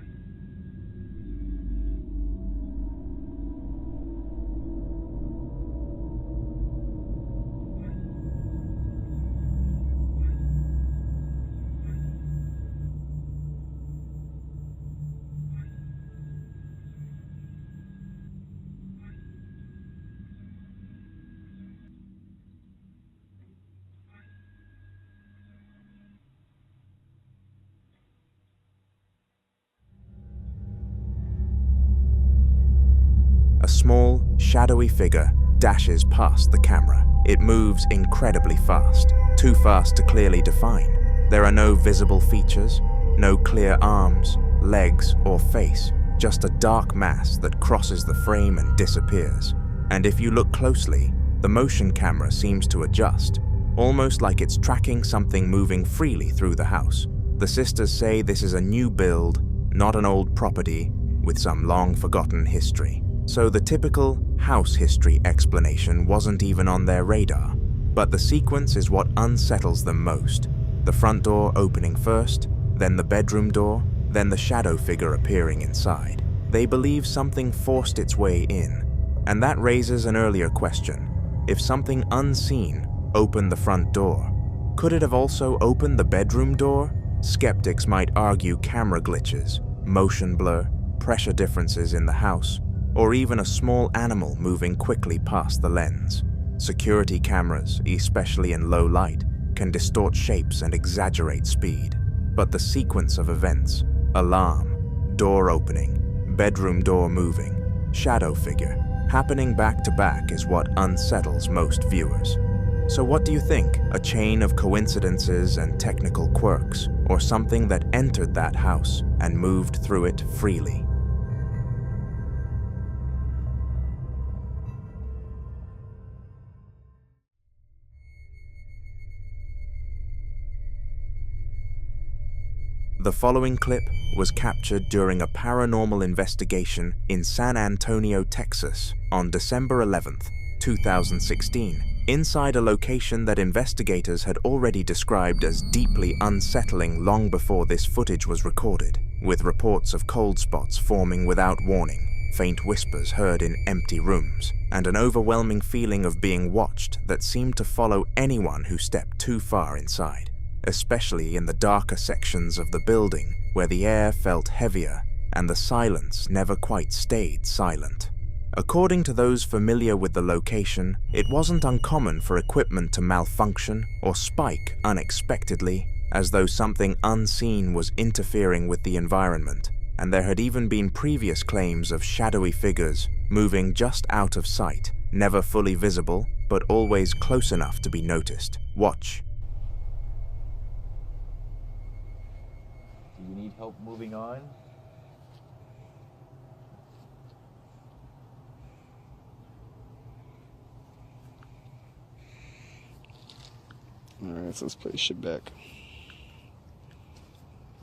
small, shadowy figure dashes past the camera. It moves incredibly fast, too fast to clearly define. There are no visible features, no clear arms, legs, or face, just a dark mass that crosses the frame and disappears. And if you look closely, the motion camera seems to adjust, almost like it's tracking something moving freely through the house. The sisters say this is a new build, not an old property with some long-forgotten history. So the typical house history explanation wasn't even on their radar. But the sequence is what unsettles them most. The front door opening first, then the bedroom door, then the shadow figure appearing inside. They believe something forced its way in. And that raises an earlier question. If something unseen opened the front door, could it have also opened the bedroom door? Skeptics might argue camera glitches, motion blur, pressure differences in the house, or even a small animal moving quickly past the lens. Security cameras, especially in low light, can distort shapes and exaggerate speed. But the sequence of events, alarm, door opening, bedroom door moving, shadow figure, happening back to back is what unsettles most viewers. So what do you think? A chain of coincidences and technical quirks, or something that entered that house and moved through it freely? The following clip was captured during a paranormal investigation in San Antonio, Texas, on December 11th, 2016, inside a location that investigators had already described as deeply unsettling long before this footage was recorded, with reports of cold spots forming without warning, faint whispers heard in empty rooms, and an overwhelming feeling of being watched that seemed to follow anyone who stepped too far inside, especially in the darker sections of the building where the air felt heavier and the silence never quite stayed silent. According to those familiar with the location, it wasn't uncommon for equipment to malfunction or spike unexpectedly, as though something unseen was interfering with the environment, and there had even been previous claims of shadowy figures moving just out of sight, never fully visible, but always close enough to be noticed. Watch. Do you need help moving on? Alright, so let's put this shit back.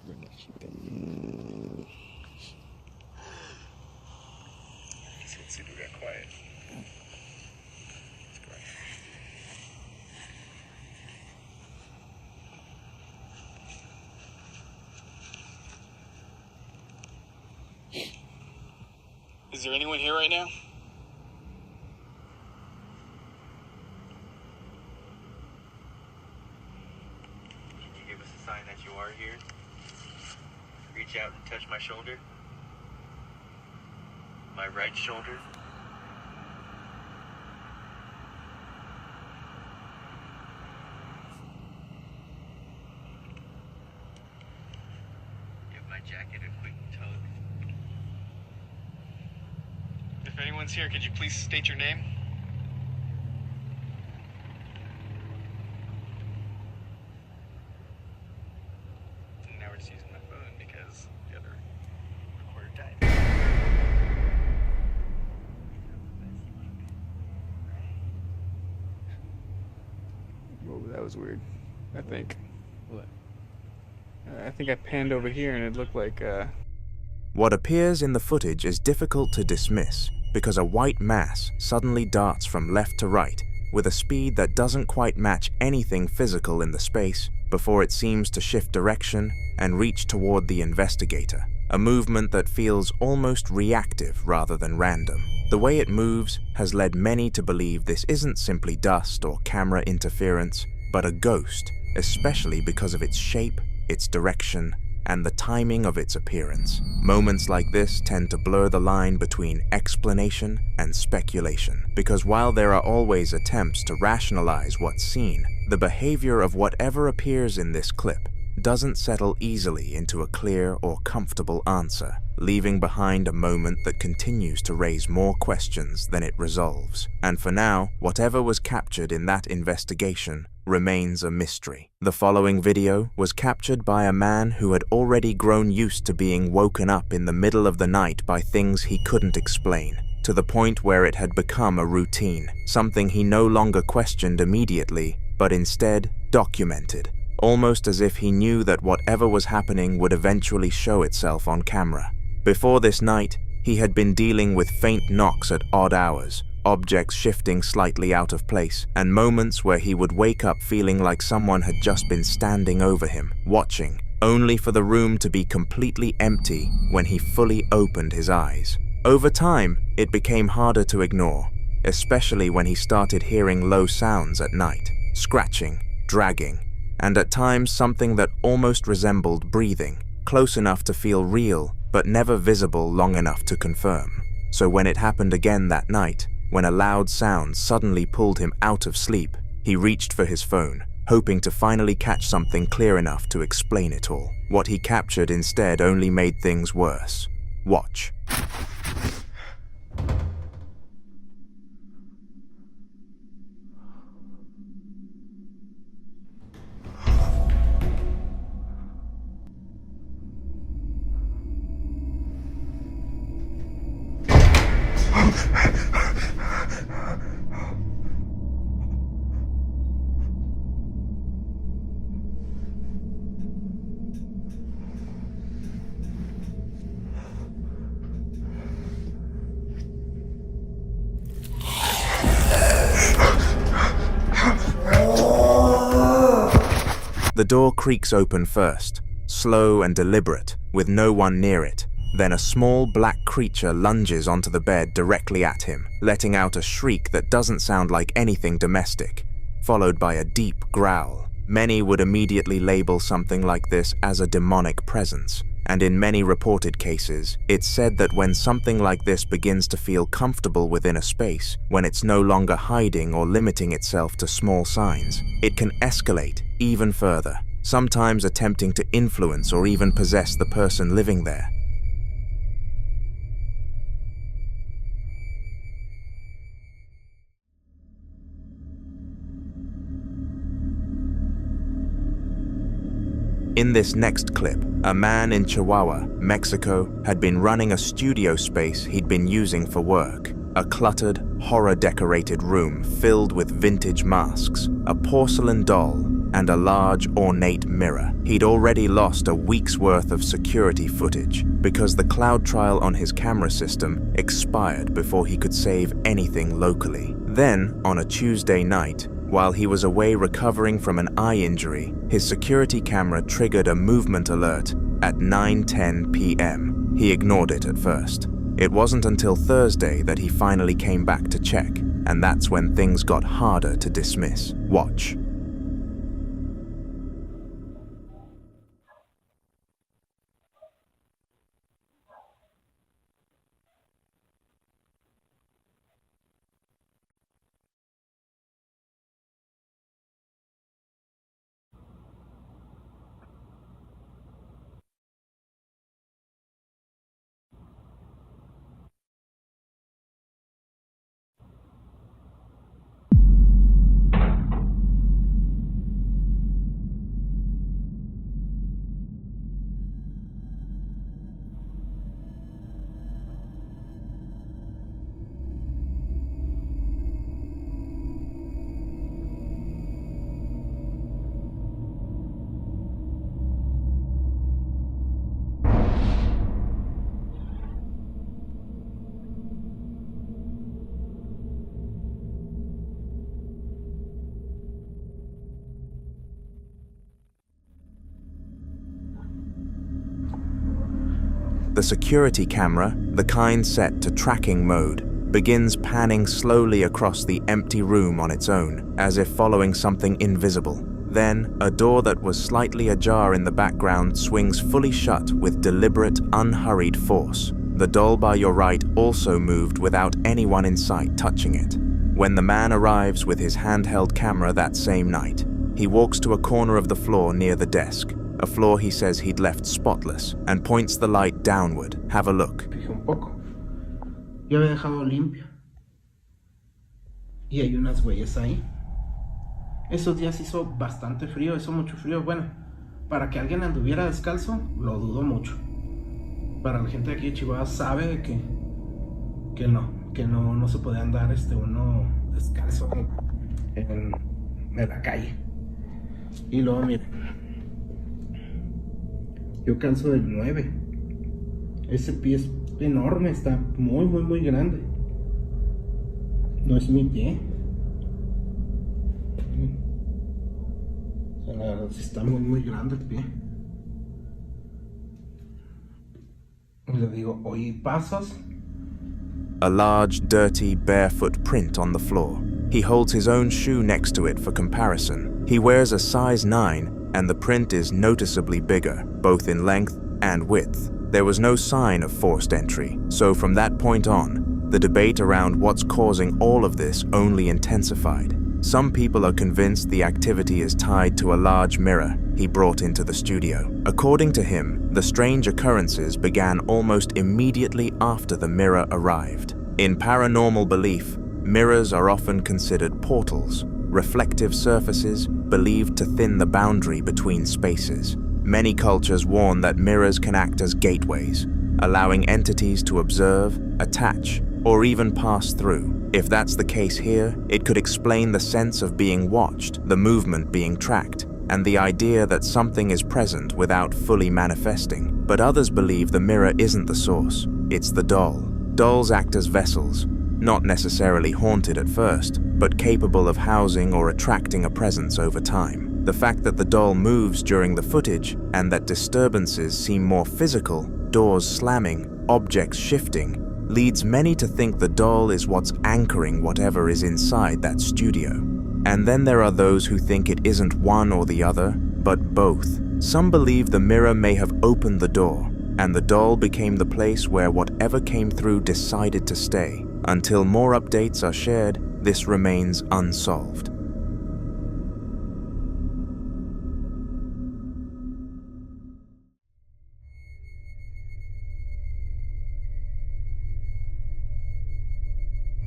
Let's see if we got quiet. Is there anyone here right now? Sign that you are here. Reach out and touch my shoulder. My right shoulder. Give my jacket a quick tug. If anyone's here, could you please state your name? Using my phone because the other recorder died. Whoa, that was weird. I think. What? I think I panned over here and it looked like What appears in the footage is difficult to dismiss because a white mass suddenly darts from left to right with a speed that doesn't quite match anything physical in the space before it seems to shift direction and reach toward the investigator, a movement that feels almost reactive rather than random. The way it moves has led many to believe this isn't simply dust or camera interference, but a ghost, especially because of its shape, its direction, and the timing of its appearance. Moments like this tend to blur the line between explanation and speculation, because while there are always attempts to rationalize what's seen, the behavior of whatever appears in this clip doesn't settle easily into a clear or comfortable answer. leaving behind a moment that continues to raise more questions than it resolves. And for now, whatever was captured in that investigation remains a mystery. The following video was captured by a man who had already grown used to being woken up in the middle of the night by things he couldn't explain, to the point where it had become a routine, something he no longer questioned immediately, but instead documented, almost as if he knew that whatever was happening would eventually show itself on camera. Before this night, he had been dealing with faint knocks at odd hours, objects shifting slightly out of place, and moments where he would wake up feeling like someone had just been standing over him, watching, only for the room to be completely empty when he fully opened his eyes. Over time, it became harder to ignore, especially when he started hearing low sounds at night, scratching, dragging, and at times something that almost resembled breathing, close enough to feel real, but never visible long enough to confirm. So when it happened again that night, when a loud sound suddenly pulled him out of sleep, he reached for his phone, hoping to finally catch something clear enough to explain it all. What he captured instead only made things worse. Watch. The door creaks open first, slow and deliberate, with no one near it. Then a small black creature lunges onto the bed directly at him, letting out a shriek that doesn't sound like anything domestic, followed by a deep growl. Many would immediately label something like this as a demonic presence, and in many reported cases, it's said that when something like this begins to feel comfortable within a space, when it's no longer hiding or limiting itself to small signs, it can escalate even further, sometimes attempting to influence or even possess the person living there. In this next clip, a man in Chihuahua, Mexico, had been running a studio space he'd been using for work. A cluttered, horror-decorated room filled with vintage masks, a porcelain doll, and a large, ornate mirror. He'd already lost a week's worth of security footage because the cloud trial on his camera system expired before he could save anything locally. Then, on a Tuesday night, while he was away recovering from an eye injury, his security camera triggered a movement alert at 9:10 p.m. He ignored it at first. It wasn't until Thursday that he finally came back to check, and that's when things got harder to dismiss. Watch. The security camera, the kind set to tracking mode, begins panning slowly across the empty room on its own, as if following something invisible. Then, a door that was slightly ajar in the background swings fully shut with deliberate, unhurried force. The doll by your right also moved without anyone in sight touching it. When the man arrives with his handheld camera that same night, he walks to a corner of the floor near the desk, a floor he says he'd left spotless, and points the light downward. Have a look. Fijé un poco. Yo había dejado limpio. Y hay unas huellas ahí. Esos días hizo bastante frío, hizo mucho frío. Bueno, para que alguien anduviera descalzo, lo dudo mucho. Para la gente de aquí de Chihuahua sabe que no se puede andar uno descalzo en la calle. Y luego miren, yo calzo del 9. Ese pie es enorme, está muy grande. No es mi pie. O sea, la verdad sí está muy grande el pie. Y le digo, oí pasos. A large, dirty, barefoot print on the floor. He holds his own shoe next to it for comparison. He wears a size 9, and the print is noticeably bigger, both in length and width. There was no sign of forced entry, so from that point on, the debate around what's causing all of this only intensified. Some people are convinced the activity is tied to a large mirror he brought into the studio. According to him, the strange occurrences began almost immediately after the mirror arrived. In paranormal belief, mirrors are often considered portals, reflective surfaces believed to thin the boundary between spaces. Many cultures warn that mirrors can act as gateways, allowing entities to observe, attach, or even pass through. If that's the case here, it could explain the sense of being watched, the movement being tracked, and the idea that something is present without fully manifesting. But others believe the mirror isn't the source, it's the doll. Dolls act as vessels, not necessarily haunted at first, but capable of housing or attracting a presence over time. The fact that the doll moves during the footage and that disturbances seem more physical, doors slamming, objects shifting, leads many to think the doll is what's anchoring whatever is inside that studio. And then there are those who think it isn't one or the other, but both. Some believe the mirror may have opened the door, and the doll became the place where whatever came through decided to stay. Until more updates are shared, this remains unsolved.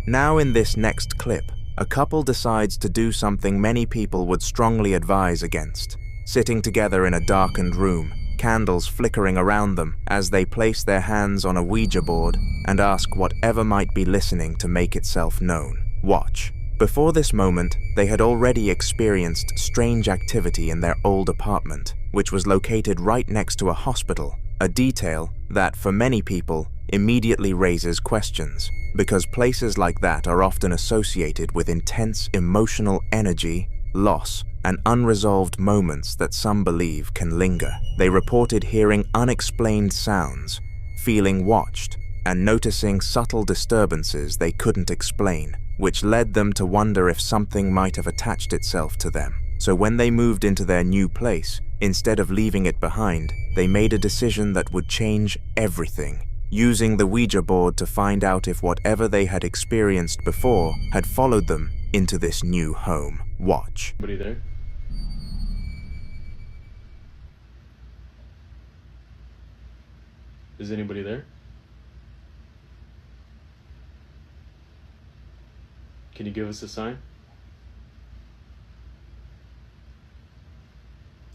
Now in this next clip, a couple decides to do something many people would strongly advise against. Sitting together in a darkened room, candles flickering around them as they place their hands on a Ouija board and ask whatever might be listening to make itself known. Watch. Before this moment, they had already experienced strange activity in their old apartment, which was located right next to a hospital, a detail that, for many people, immediately raises questions, because places like that are often associated with intense emotional energy, loss, and unresolved moments that some believe can linger. They reported hearing unexplained sounds, feeling watched, and noticing subtle disturbances they couldn't explain, which led them to wonder if something might have attached itself to them. So when they moved into their new place, instead of leaving it behind, they made a decision that would change everything, using the Ouija board to find out if whatever they had experienced before had followed them into this new home. Watch. Anybody there? Is anybody there? Can you give us a sign?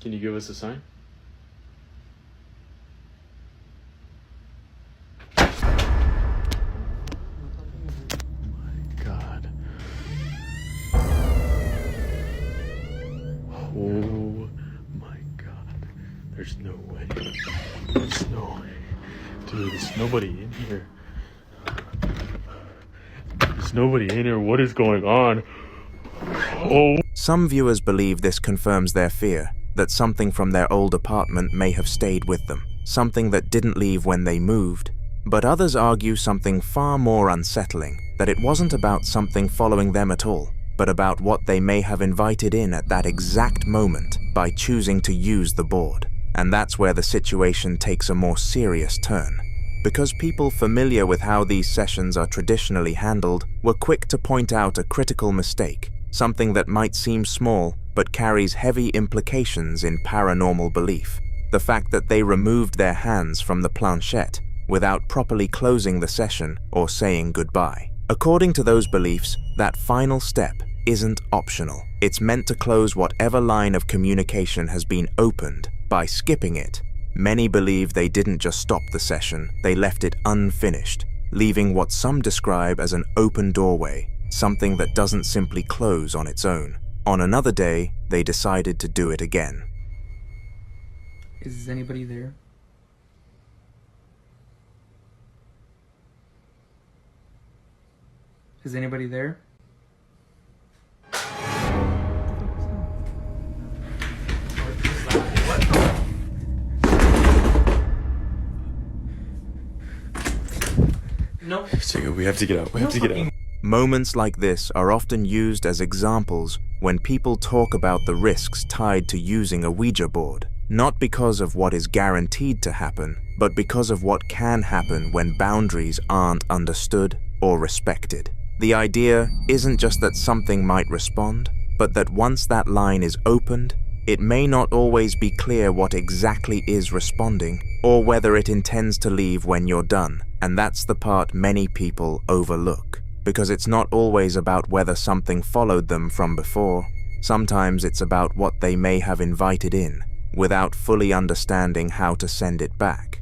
Can you give us a sign? Oh my god. There's no way. There's no way. Dude, there's nobody in here. There's nobody in here. What is going on? Oh. Some viewers believe this confirms their fear, that something from their old apartment may have stayed with them, something that didn't leave when they moved. But others argue something far more unsettling, that it wasn't about something following them at all, but about what they may have invited in at that exact moment by choosing to use the board. And that's where the situation takes a more serious turn. Because people familiar with how these sessions are traditionally handled were quick to point out a critical mistake, something that might seem small but carries heavy implications in paranormal belief. The fact that they removed their hands from the planchette without properly closing the session or saying goodbye. According to those beliefs, that final step isn't optional. It's meant to close whatever line of communication has been opened by skipping it. Many believe they didn't just stop the session, they left it unfinished, leaving what some describe as an open doorway, something that doesn't simply close on its own. On another day, they decided to do it again. Is anybody there? Is anybody there? No. Jacob, we have to get out. We have to get out. Moments like this are often used as examples when people talk about the risks tied to using a Ouija board, not because of what is guaranteed to happen, but because of what can happen when boundaries aren't understood or respected. The idea isn't just that something might respond, but that once that line is opened, it may not always be clear what exactly is responding, or whether it intends to leave when you're done. And that's the part many people overlook, because it's not always about whether something followed them from before. Sometimes it's about what they may have invited in, without fully understanding how to send it back.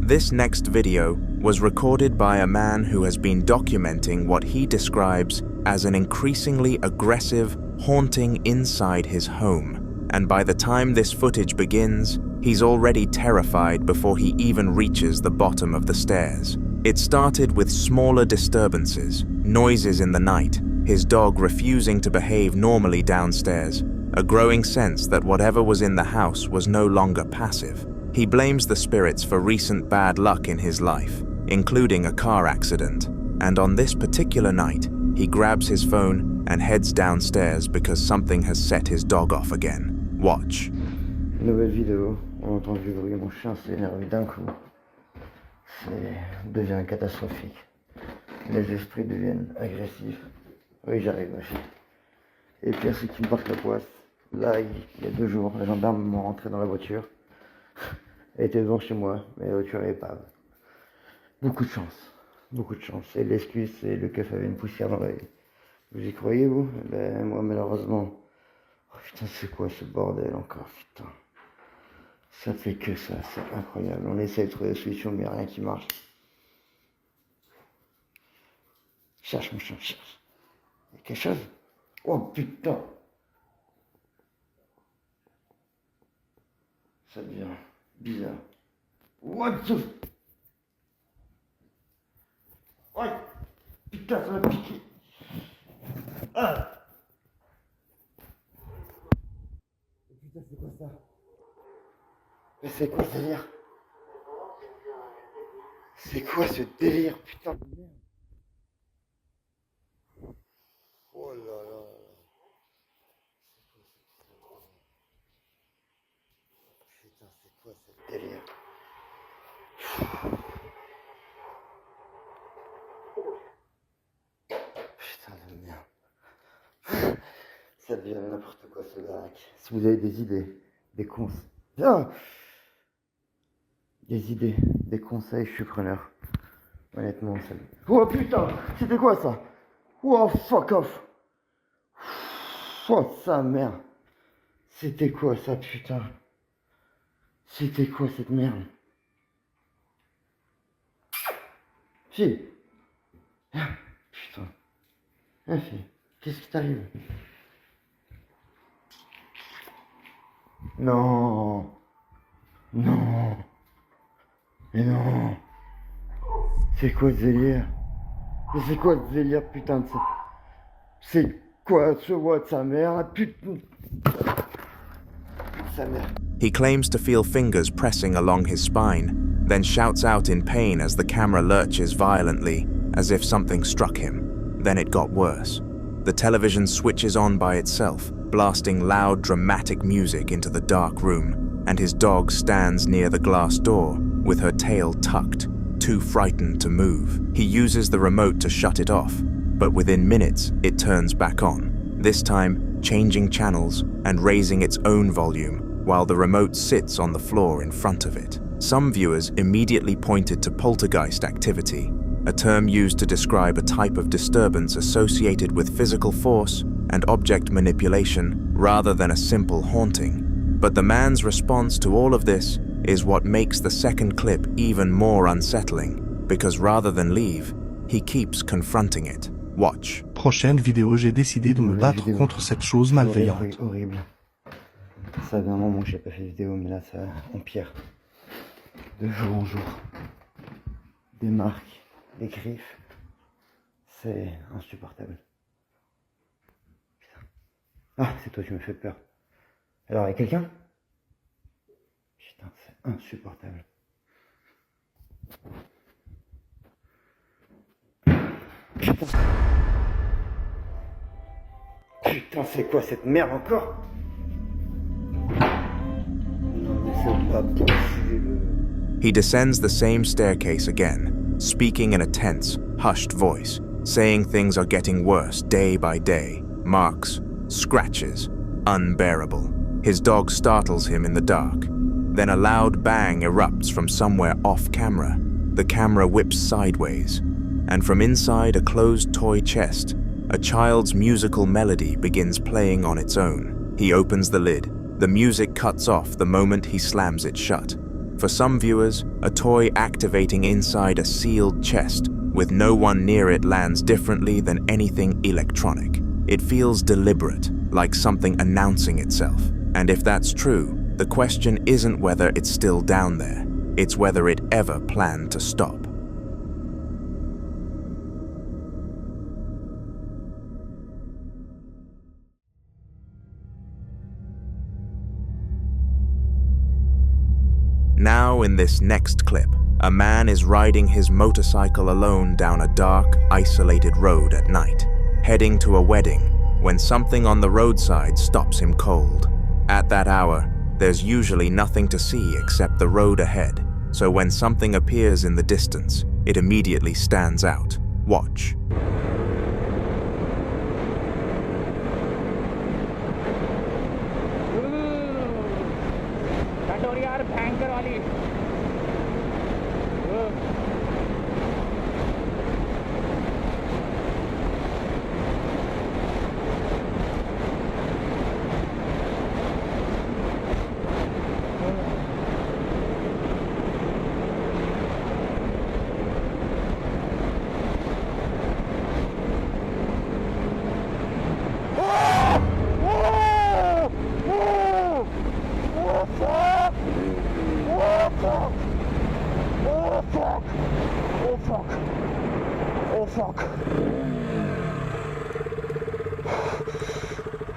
This next video was recorded by a man who has been documenting what he describes as an increasingly aggressive haunting inside his home. And by the time this footage begins, he's already terrified before he even reaches the bottom of the stairs. It started with smaller disturbances, noises in the night, his dog refusing to behave normally downstairs, a growing sense that whatever was in the house was no longer passive. He blames the spirits for recent bad luck in his life, including a car accident, and on this particular night, he grabs his phone and heads downstairs because something has set his dog off again. Watch. Nouvelle vidéo, on entend du bruit, mon chien s'est énervé d'un coup. Devient catastrophique. Les esprits deviennent agressifs. Oui, j'arrive, ma fille. Et pire, c'est qu'ils me portent la poisse. Là, il y a 2 jours, les gendarmes m'ont rentré dans la voiture. Elle était devant chez moi, mais la voiture est épave. Beaucoup de chance. Beaucoup de chance. Et l'excuse, c'est le café avait une poussière dans l'œil. Vous y croyez, vous? Ben, moi, malheureusement. Oh putain, c'est quoi ce bordel encore, putain. Ça fait que ça, c'est incroyable. On essaie de trouver des solutions, mais il n'y a rien qui marche. Cherche, mon chien, cherche. Il y a quelque chose? Oh putain. Ça devient bizarre. What the... Oh putain, ça m'a piqué. Ah. Putain, c'est quoi ça? Mais c'est quoi ce délire? C'est quoi ce délire, putain de merde? Oh là là. Putain, c'est quoi ce délire? Putain de merde. Ça devient n'importe quoi ce baraque. Si vous avez des idées, des conseils. Ah, des idées, des conseils, je suis preneur. Honnêtement, ça... Oh putain, c'était quoi ça? Oh fuck off. Oh sa mère. C'était quoi ça, putain? C'était quoi cette merde? Fille. Ah, putain. Ah, fille, qu'est-ce qui t'arrive? Non. Non. Mais non. C'est quoi ce délire? Mais c'est quoi ce délire, putain de ça? C'est quoi ce voix de sa mère? Putain. Sa mère. He claims to feel fingers pressing along his spine, then shouts out in pain as the camera lurches violently, as if something struck him. Then it got worse. The television switches on by itself, blasting loud, dramatic music into the dark room, and his dog stands near the glass door with her tail tucked, too frightened to move. He uses the remote to shut it off, but within minutes it turns back on, this time changing channels and raising its own volume while the remote sits on the floor in front of it. Some viewers immediately pointed to poltergeist activity, a term used to describe a type of disturbance associated with physical force and object manipulation rather than a simple haunting. But the man's response to all of this is what makes the second clip even more unsettling, because rather than leave, he keeps confronting it. Watch. Prochaine vidéo, j'ai décidé de me battre contre cette chose malveillante. Horrible. Ça fait un moment que j'ai pas fait de vidéo, mais là ça empire. De jour en jour. Des marques, des griffes. C'est insupportable. Putain. Ah, c'est toi qui me fais peur. Alors, il y a quelqu'un? Putain, c'est insupportable. Putain, c'est quoi cette merde encore? Non, mais c'est pas possible. He descends the same staircase again, speaking in a tense, hushed voice, saying things are getting worse day by day. Marks, scratches, unbearable. His dog startles him in the dark. Then a loud bang erupts from somewhere off camera. The camera whips sideways, and from inside a closed toy chest, a child's musical melody begins playing on its own. He opens the lid. The music cuts off the moment he slams it shut. For some viewers, a toy activating inside a sealed chest with no one near it lands differently than anything electronic. It feels deliberate, like something announcing itself. And if that's true, the question isn't whether it's still down there, it's whether it ever planned to stop. Now in this next clip, a man is riding his motorcycle alone down a dark, isolated road at night, heading to a wedding, when something on the roadside stops him cold. At that hour, there's usually nothing to see except the road ahead, so when something appears in the distance, it immediately stands out. Watch.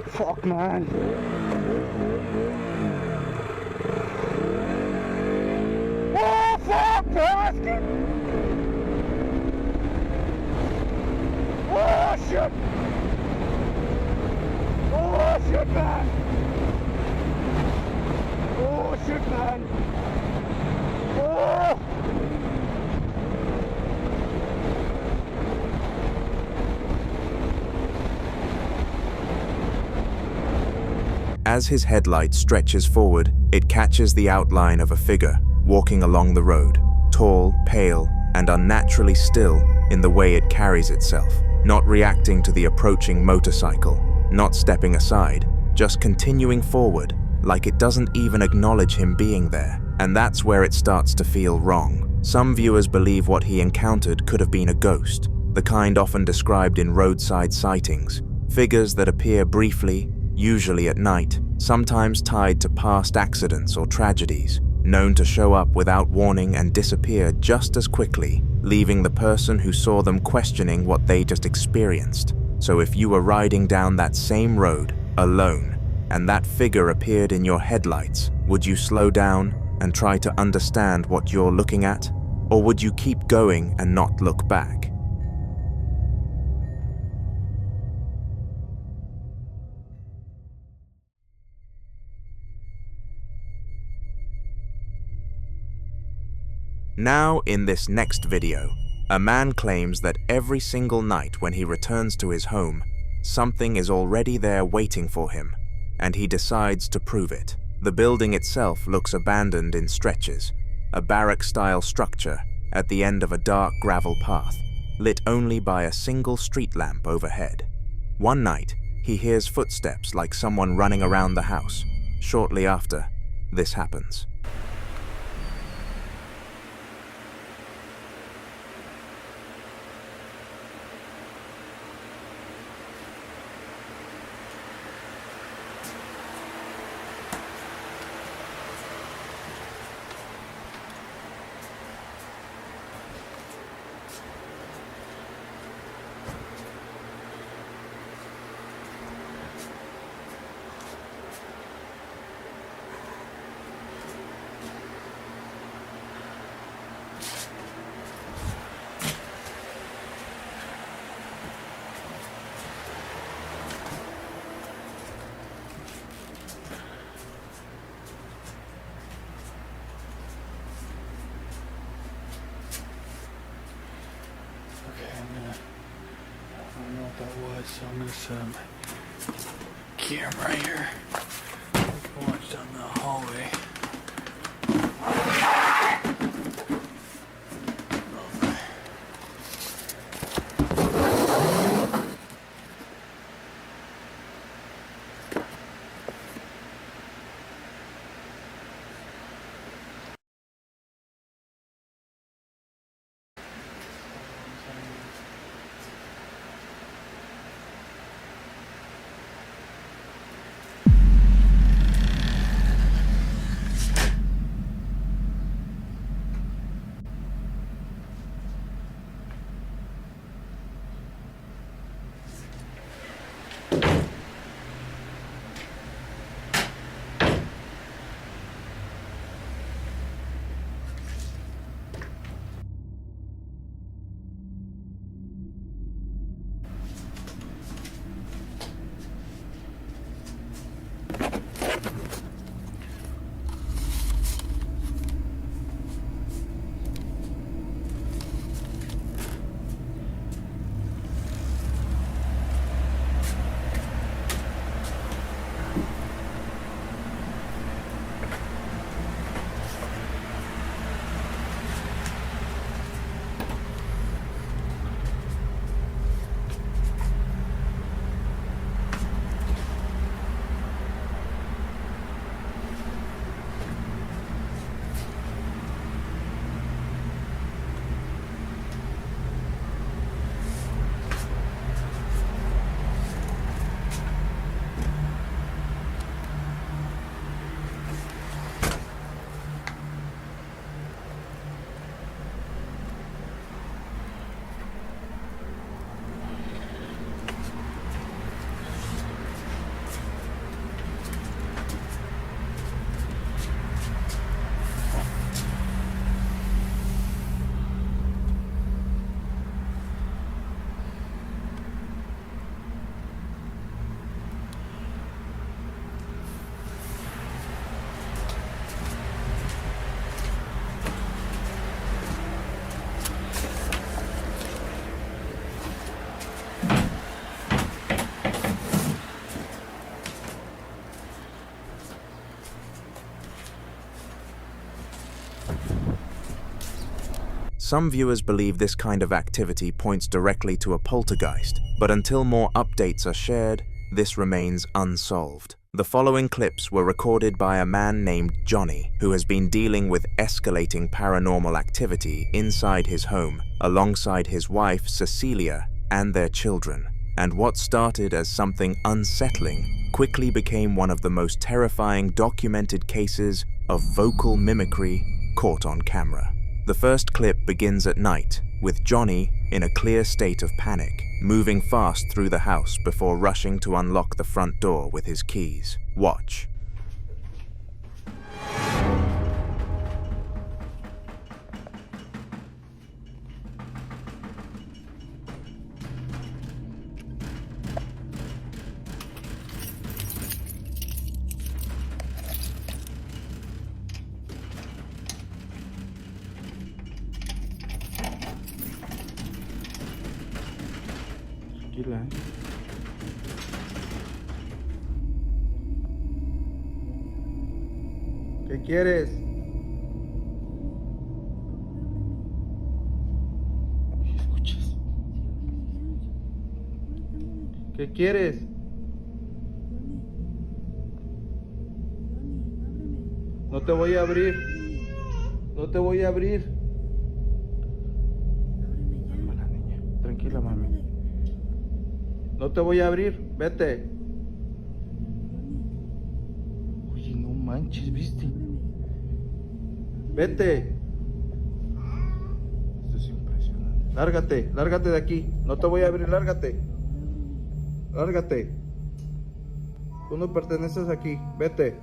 Fuck, man. Oh, fuck, bastard! Oh, shit! Oh, shit, man! Oh, shit, man! Oh! As his headlight stretches forward, it catches the outline of a figure walking along the road, tall, pale, and unnaturally still in the way it carries itself, not reacting to the approaching motorcycle, not stepping aside, just continuing forward, like it doesn't even acknowledge him being there. And that's where it starts to feel wrong. Some viewers believe what he encountered could have been a ghost, the kind often described in roadside sightings, figures that appear briefly, usually at night, sometimes tied to past accidents or tragedies, known to show up without warning and disappear just as quickly, leaving the person who saw them questioning what they just experienced. So if you were riding down that same road, alone, and that figure appeared in your headlights, would you slow down and try to understand what you're looking at? Or would you keep going and not look back? Now, in this next video, a man claims that every single night when he returns to his home, something is already there waiting for him, and he decides to prove it. The building itself looks abandoned in stretches, a barrack-style structure at the end of a dark gravel path, lit only by a single street lamp overhead. One night, he hears footsteps like someone running around the house. Shortly after, this happens. I don't know what that was, so I'm gonna set up my camera here. I can watch down the hallway. Some viewers believe this kind of activity points directly to a poltergeist, but until more updates are shared, this remains unsolved. The following clips were recorded by a man named Johnny, who has been dealing with escalating paranormal activity inside his home, alongside his wife Cecilia and their children. And what started as something unsettling quickly became one of the most terrifying documented cases of vocal mimicry caught on camera. The first clip begins at night, with Johnny in a clear state of panic, moving fast through the house before rushing to unlock the front door with his keys. Watch. tranquila, ¿eh? ¿Qué quieres? Oye, ¿escuchas? ¿Qué quieres? No te voy a abrir. No te voy a abrir. Calma la niña. Tranquila, mami. No te voy a abrir. Vete. Oye, no manches, ¿viste? Vete. Esto es impresionante. Lárgate, lárgate de aquí. No te voy a abrir, lárgate. Lárgate. Tú no perteneces aquí. Vete.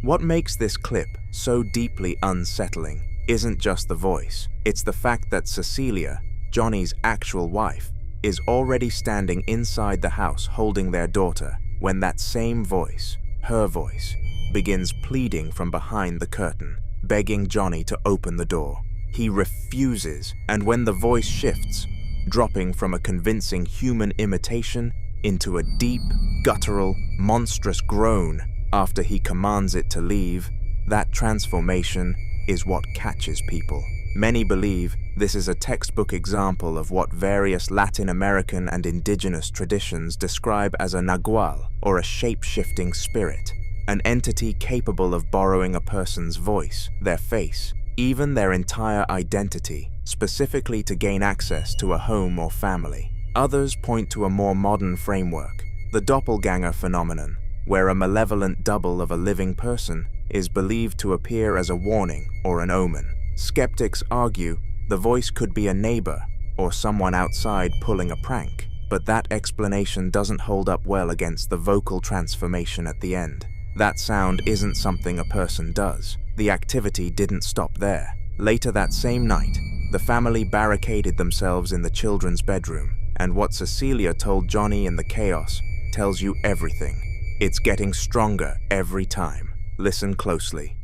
What makes this clip so deeply unsettling isn't just the voice, it's the fact that Cecilia, Johnny's actual wife, is already standing inside the house holding their daughter when that same voice, her voice, begins pleading from behind the curtain, begging Johnny to open the door. He refuses, and when the voice shifts, dropping from a convincing human imitation into a deep, guttural, monstrous groan after he commands it to leave, that transformation is what catches people. Many believe this is a textbook example of what various Latin American and indigenous traditions describe as a nagual, or a shape-shifting spirit, an entity capable of borrowing a person's voice, their face, even their entire identity, specifically to gain access to a home or family. Others point to a more modern framework, the doppelganger phenomenon, where a malevolent double of a living person is believed to appear as a warning or an omen. Skeptics argue the voice could be a neighbor or someone outside pulling a prank, but that explanation doesn't hold up well against the vocal transformation at the end. That sound isn't something a person does. The activity didn't stop there. Later that same night, the family barricaded themselves in the children's bedroom, and what Cecilia told Johnny in the chaos tells you everything. It's getting stronger every time. Listen closely.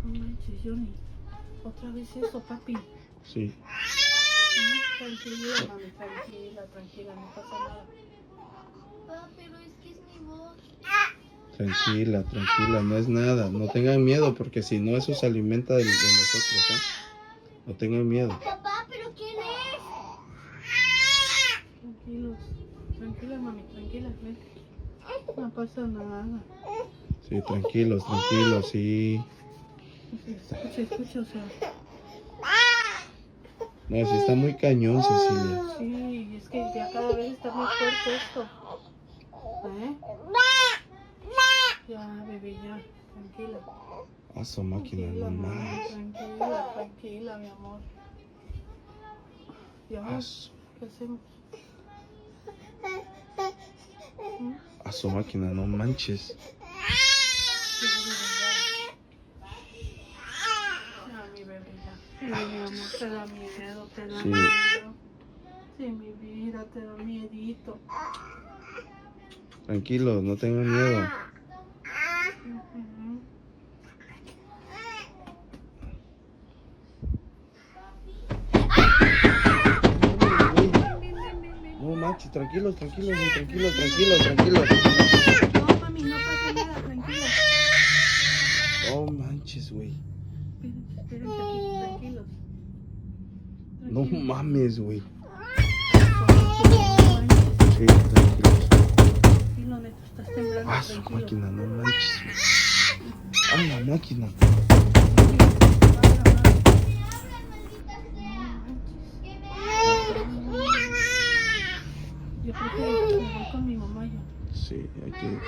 No manches, Johnny. Otra vez eso, papi. Sí. Tranquila, mami, tranquila, no pasa nada. Pero es que es mi voz. Tranquila, tranquila, no es nada. No tengan miedo, porque si no, eso se alimenta de nosotros, ¿eh? No tengan miedo. Papá, ¿pero quién es? Tranquilos, tranquila, mami, tranquila, ven. No pasa nada. Sí, tranquilos, sí. Escucha, o sea. No, sí está muy cañón, Cecilia. Sí, es que ya cada vez está más fuerte esto. ¿Eh? Ya, bebé, ya, tranquila. A su máquina, no más. Tranquila, mi amor. Ya, ¿qué hacemos? A su máquina, no manches. Ya, mi bebé, ya. Mi amor, te da miedo, Sí. miedo. Sí, mi vida, te da miedito. Tranquilos, no tengan miedo. No manches, tranquilos. No, mami, no pasa nada, tranquila. No manches, güey. Espérense aquí, tranquilos. No mames, güey. Sí, tranquilos. tranquilo, neto, estás temblando. A su máquina, no manches, güey. A la máquina. Yo creo que me voy con mi mamá ya. Sí, hay que irnos.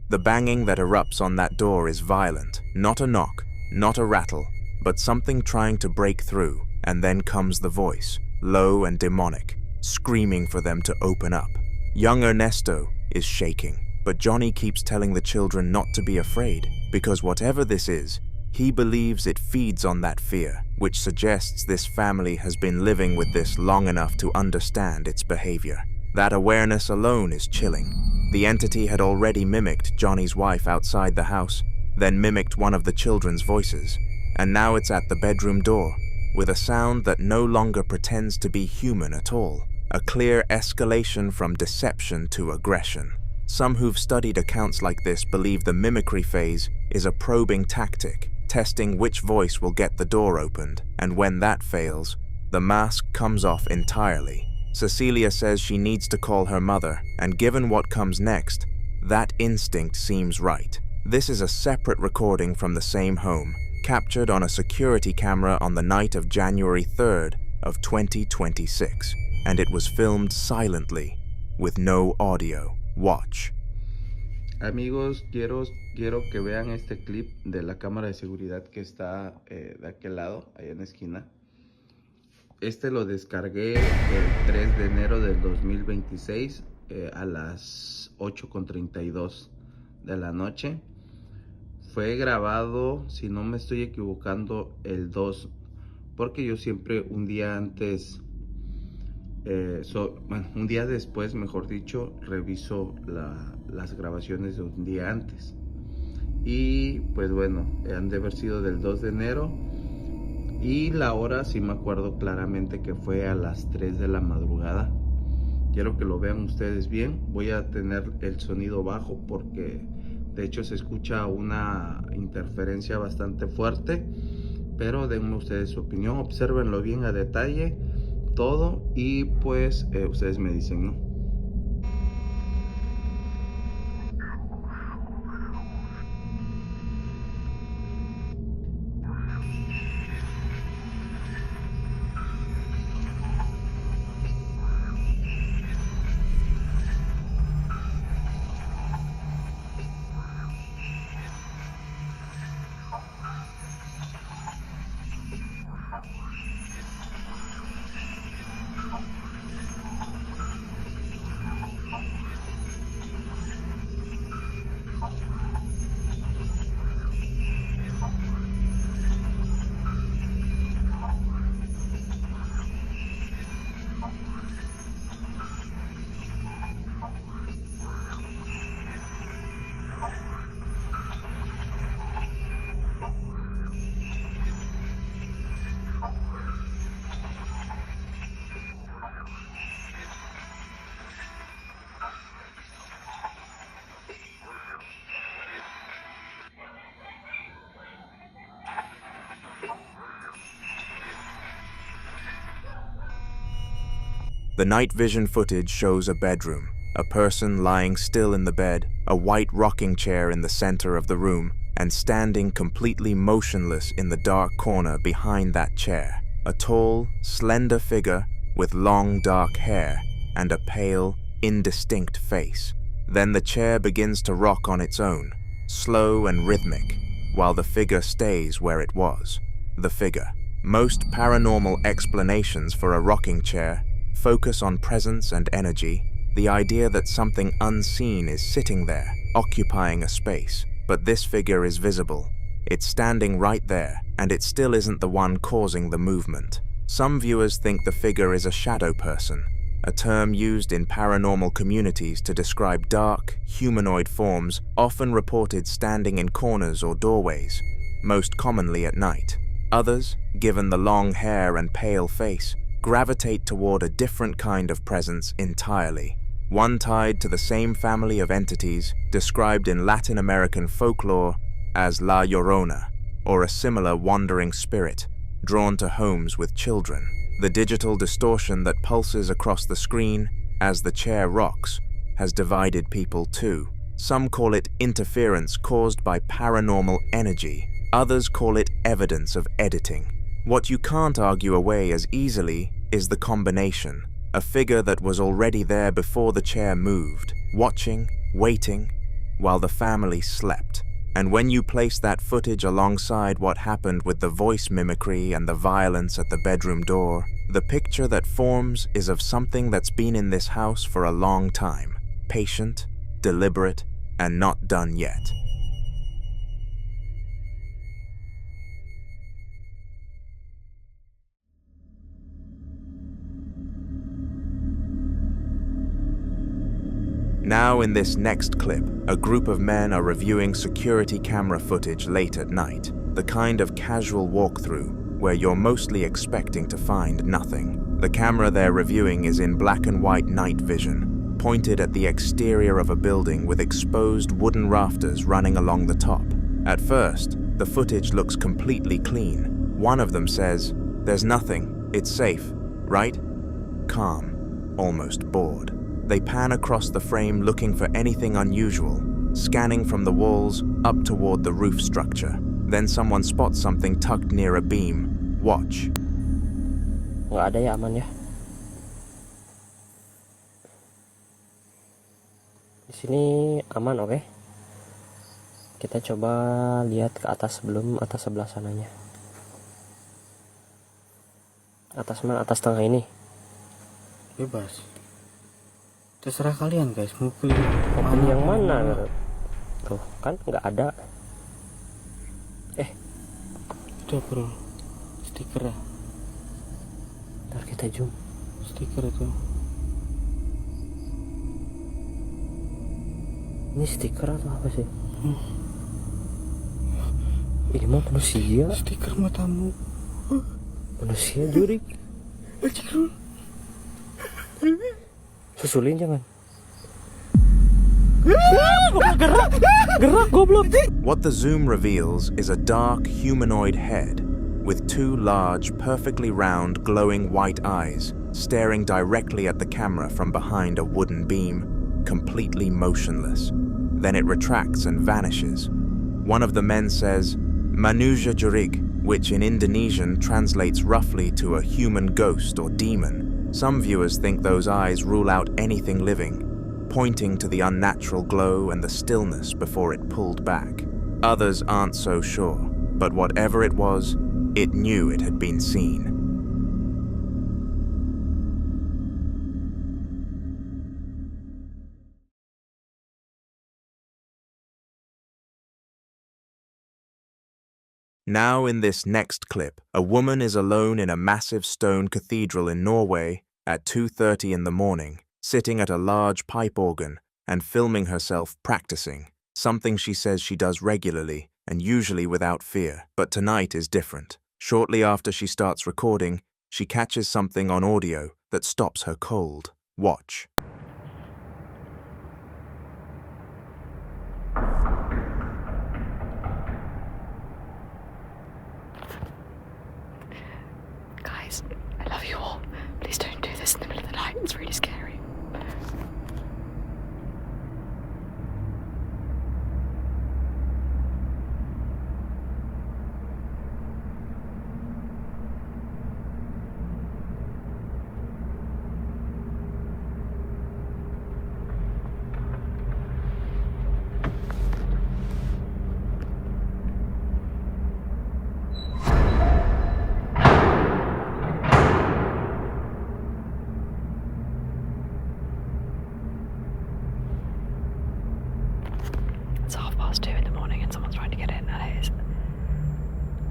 The banging that erupts on that door is violent. Not a knock, not a rattle, but something trying to break through, and then comes the voice, low and demonic, screaming for them to open up. Young Ernesto is shaking, but Johnny keeps telling the children not to be afraid, because whatever this is, He believes it feeds on that fear, which suggests this family has been living with this long enough to understand its behavior. That awareness alone is chilling. The entity had already mimicked Johnny's wife outside the house, then mimicked one of the children's voices, and now it's at the bedroom door, with a sound that no longer pretends to be human at all. A clear escalation from deception to aggression. Some who've studied accounts like this believe the mimicry phase is a probing tactic, testing which voice will get the door opened, and when that fails, the mask comes off entirely. Cecilia says she needs to call her mother, and given what comes next, that instinct seems right. This is a separate recording from the same home, captured on a security camera on the night of January 3rd of 2026, and it was filmed silently, with no audio. Watch. Amigos, quiero que vean este clip de la cámara de seguridad que está de aquel lado, allá en la esquina. Este lo descargué el 3 de enero del 2026 a las 8:32 de la noche. Fue grabado, si no me estoy equivocando, el 2, porque yo siempre un día antes, un día después, mejor dicho, reviso las grabaciones de un día antes. Y pues bueno, han de haber sido del 2 de enero. Y la hora sí me acuerdo claramente que fue a las 3 de la madrugada. Quiero que lo vean ustedes bien. Voy a tener el sonido bajo porque de hecho se escucha una interferencia bastante fuerte. Pero denme ustedes su opinión, obsérvenlo bien a detalle todo y pues ustedes me dicen, ¿no? The night vision footage shows a bedroom, a person lying still in the bed, a white rocking chair in the center of the room, and standing completely motionless in the dark corner behind that chair. A tall, slender figure with long dark hair and a pale, indistinct face. Then the chair begins to rock on its own, slow and rhythmic, while the figure stays where it was. The figure. Most paranormal explanations for a rocking chair focus on presence and energy, the idea that something unseen is sitting there, occupying a space. But this figure is visible. It's standing right there, and it still isn't the one causing the movement. Some viewers think the figure is a shadow person, a term used in paranormal communities to describe dark, humanoid forms often reported standing in corners or doorways, most commonly at night. Others, given the long hair and pale face, gravitate toward a different kind of presence entirely, one tied to the same family of entities described in Latin American folklore as La Llorona, or a similar wandering spirit drawn to homes with children. The digital distortion that pulses across the screen as the chair rocks has divided people too. Some call it interference caused by paranormal energy. Others call it evidence of editing. What you can't argue away as easily is the combination, a figure that was already there before the chair moved, watching, waiting, while the family slept. And when you place that footage alongside what happened with the voice mimicry and the violence at the bedroom door, the picture that forms is of something that's been in this house for a long time, patient, deliberate, and not done yet. Now in this next clip, a group of men are reviewing security camera footage late at night, the kind of casual walkthrough where you're mostly expecting to find nothing. The camera they're reviewing is in black and white night vision, pointed at the exterior of a building with exposed wooden rafters running along the top. At first, the footage looks completely clean. One of them says, "There's nothing, it's safe, right?" Calm, almost bored. They pan across the frame looking for anything unusual, scanning from the walls up toward the roof structure. Then someone spots something tucked near a beam. Watch. Nggak ada ya, aman ya. Di sini aman, oke? Kita coba lihat ke atas sebelum atas sebelah sananya. Atas mana? Atas tengah ini. Bebas. Terserah kalian guys, mau pilih pilih yang mana? Tuh kan nggak ada. Itu bro, stiker. Ntar kita zoom. Stiker itu. Ini stiker atau apa sih? Ini mah manusia. Stiker matamu. Manusia jurik. Susulin jangan. What the zoom reveals is a dark humanoid head with two large, perfectly round, glowing white eyes staring directly at the camera from behind a wooden beam, completely motionless. Then it retracts and vanishes. One of the men says, "Manusia jurig," which in Indonesian translates roughly to a human ghost or demon. Some viewers think those eyes rule out anything living, pointing to the unnatural glow and the stillness before it pulled back. Others aren't so sure, but whatever it was, it knew it had been seen. Now in this next clip, a woman is alone in a massive stone cathedral in Norway at 2:30 in the morning, sitting at a large pipe organ and filming herself practicing, something she says she does regularly and usually without fear. But tonight is different. Shortly after she starts recording, she catches something on audio that stops her cold. Watch. Guys, I love you all. Please don't do this in the middle of the night. It's really scary. It's 2:30 in the morning and someone's trying to get in, and it is...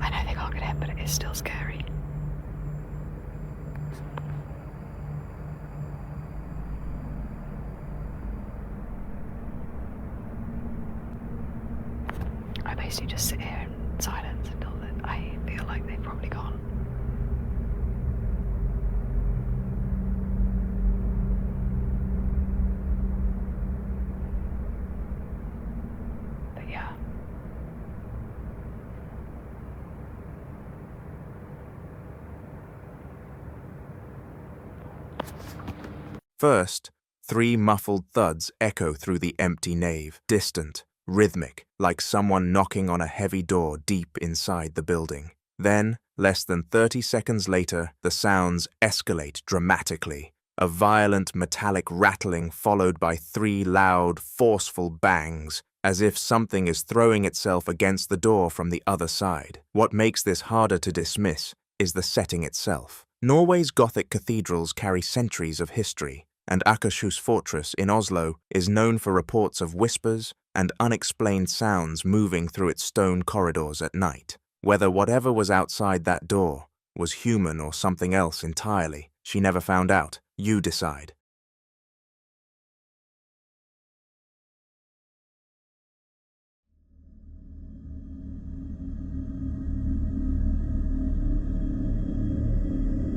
I know they can't get in, but it is still scary. I basically just sit here in silence until I feel like they've probably gone. But yeah. First, 3 muffled thuds echo through the empty nave, distant, rhythmic, like someone knocking on a heavy door deep inside the building. Then, less than 30 seconds later, the sounds escalate dramatically, a violent metallic rattling followed by 3 loud, forceful bangs, as if something is throwing itself against the door from the other side. What makes this harder to dismiss is the setting itself. Norway's Gothic cathedrals carry centuries of history, and Akershus Fortress in Oslo is known for reports of whispers and unexplained sounds moving through its stone corridors at night. Whether whatever was outside that door was human or something else entirely, she never found out. You decide.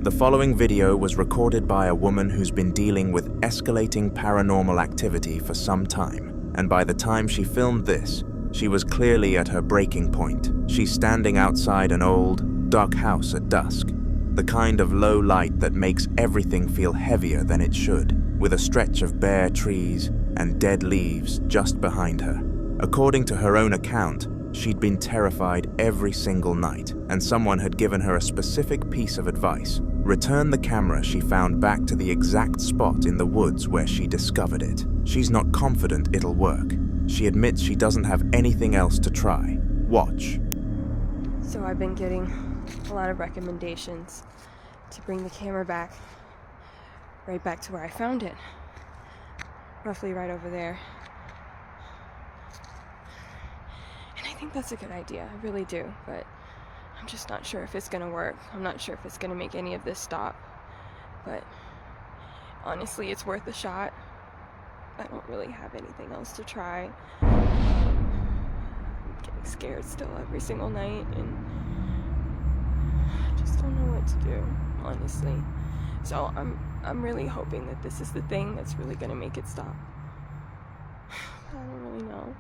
The following video was recorded by a woman who's been dealing with escalating paranormal activity for some time, and by the time she filmed this, she was clearly at her breaking point. She's standing outside an old, dark house at dusk, the kind of low light that makes everything feel heavier than it should, with a stretch of bare trees and dead leaves just behind her. According to her own account, she'd been terrified every single night, and someone had given her a specific piece of advice. Return the camera she found back to the exact spot in the woods where she discovered it. She's not confident it'll work. She admits she doesn't have anything else to try. Watch. So I've been getting a lot of recommendations to bring the camera back, right back to where I found it. Roughly right over there. And I think that's a good idea, I really do, but I'm just not sure if it's gonna work. I'm not sure if it's gonna make any of this stop, but honestly, it's worth a shot. I don't really have anything else to try. I'm getting scared still every single night, and I just don't know what to do, honestly. So I'm really hoping that this is the thing that's really gonna make it stop. I don't really know.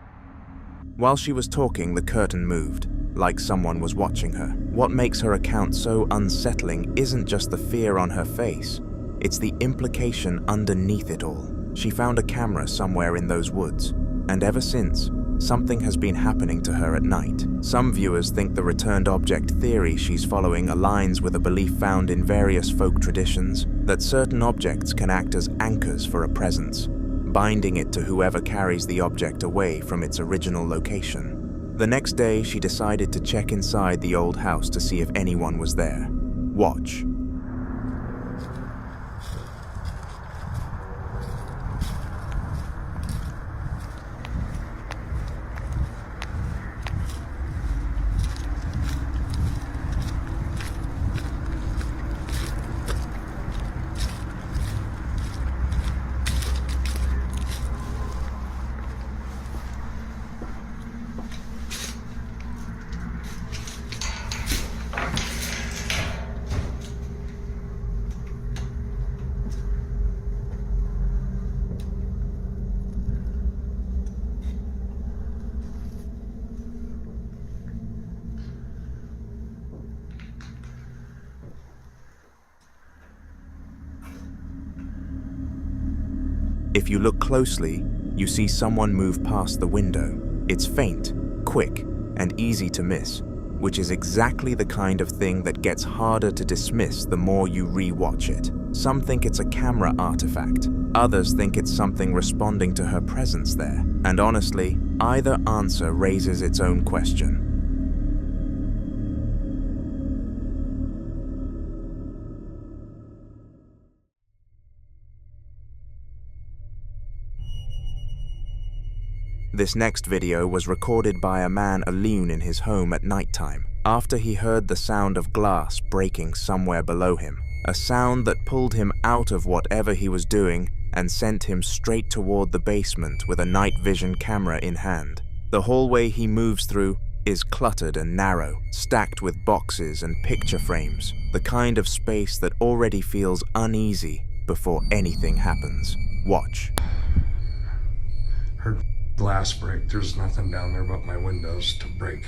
While she was talking, the curtain moved, like someone was watching her. What makes her account so unsettling isn't just the fear on her face, it's the implication underneath it all. She found a camera somewhere in those woods, and ever since, something has been happening to her at night. Some viewers think the returned object theory she's following aligns with a belief found in various folk traditions that certain objects can act as anchors for a presence, binding it to whoever carries the object away from its original location. The next day, she decided to check inside the old house to see if anyone was there. Watch. If you look closely, you see someone move past the window. It's faint, quick, and easy to miss, which is exactly the kind of thing that gets harder to dismiss the more you re-watch it. Some think it's a camera artifact. Others think it's something responding to her presence there. And honestly, either answer raises its own question. This next video was recorded by a man alone in his home at nighttime, after he heard the sound of glass breaking somewhere below him, a sound that pulled him out of whatever he was doing and sent him straight toward the basement with a night vision camera in hand. The hallway he moves through is cluttered and narrow, stacked with boxes and picture frames, the kind of space that already feels uneasy before anything happens. Watch. Heard glass break. There's nothing down there but my windows to break.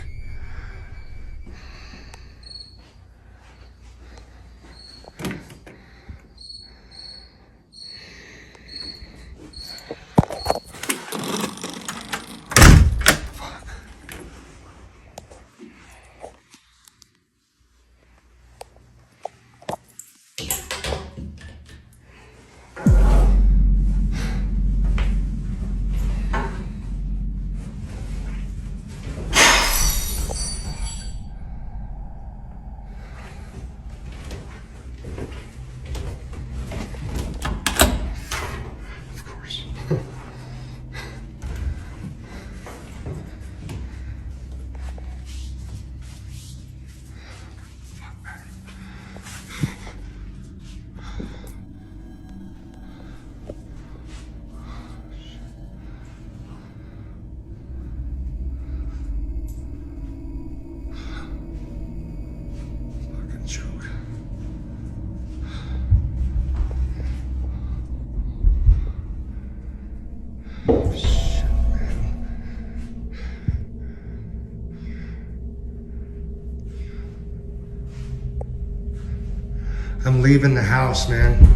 I'm leaving the house, man.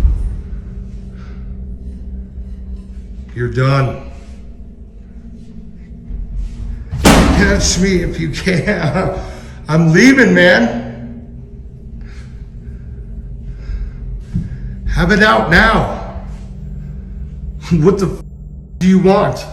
You're done. Catch me if you can. I'm leaving, man. Have it out now. What the do you want?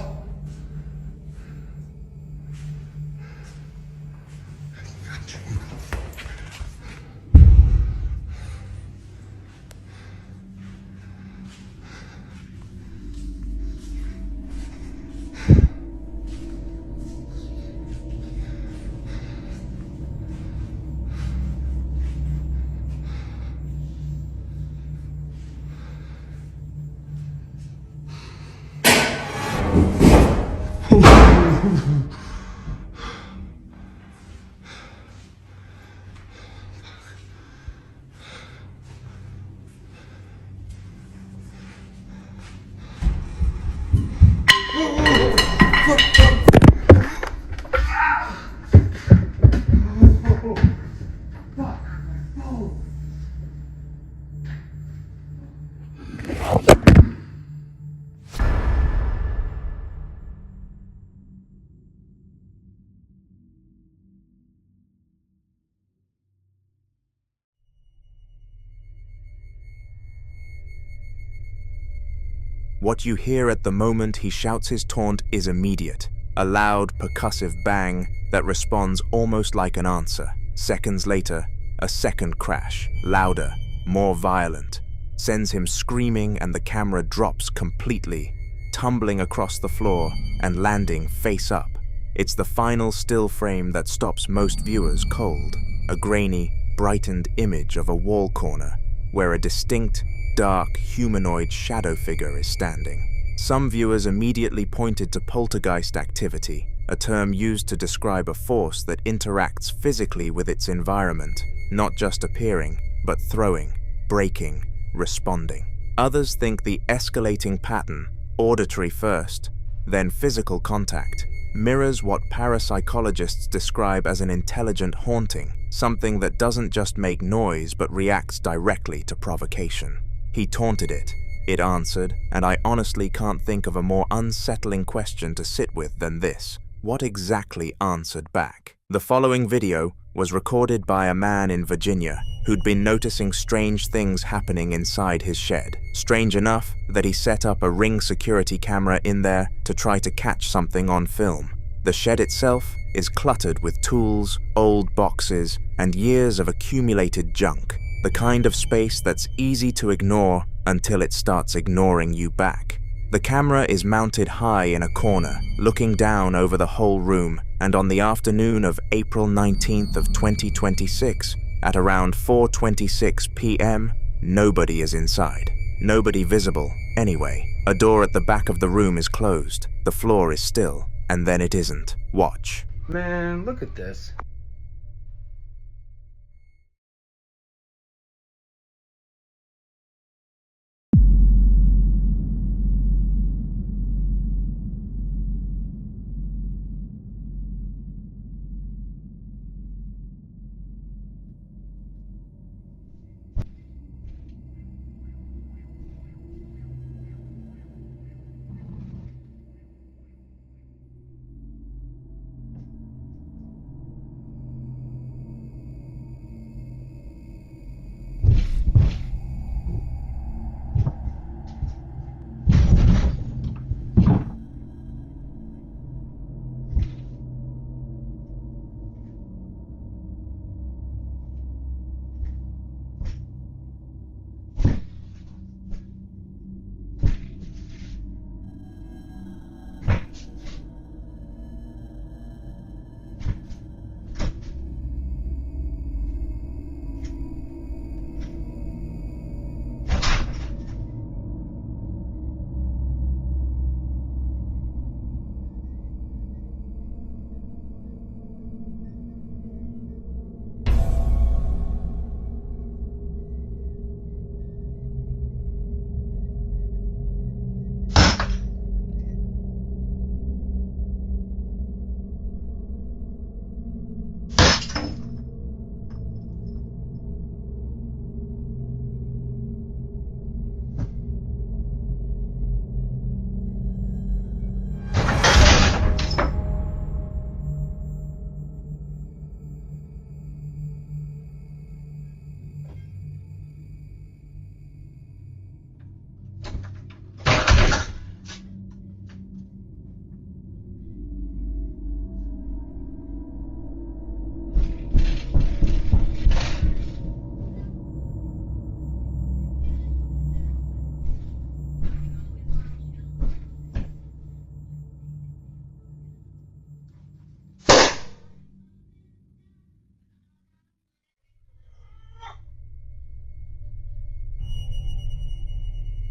What you hear at the moment he shouts his taunt is immediate, a loud, percussive bang that responds almost like an answer. Seconds later, a second crash, louder, more violent, sends him screaming, and the camera drops completely, tumbling across the floor and landing face up. It's the final still frame that stops most viewers cold, a grainy, brightened image of a wall corner where a distinct, dark, humanoid shadow figure is standing. Some viewers immediately pointed to poltergeist activity, a term used to describe a force that interacts physically with its environment, not just appearing, but throwing, breaking, responding. Others think the escalating pattern, auditory first, then physical contact, mirrors what parapsychologists describe as an intelligent haunting, something that doesn't just make noise but reacts directly to provocation. He taunted it. It answered, and I honestly can't think of a more unsettling question to sit with than this. What exactly answered back? The following video was recorded by a man in Virginia who'd been noticing strange things happening inside his shed. Strange enough that he set up a Ring security camera in there to try to catch something on film. The shed itself is cluttered with tools, old boxes, and years of accumulated junk. The kind of space that's easy to ignore until it starts ignoring you back. The camera is mounted high in a corner, looking down over the whole room, and on the afternoon of April 19th of 2026, at around 4:26 p.m., nobody is inside. Nobody visible, anyway. A door at the back of the room is closed, the floor is still, and then it isn't. Watch. Man, look at this.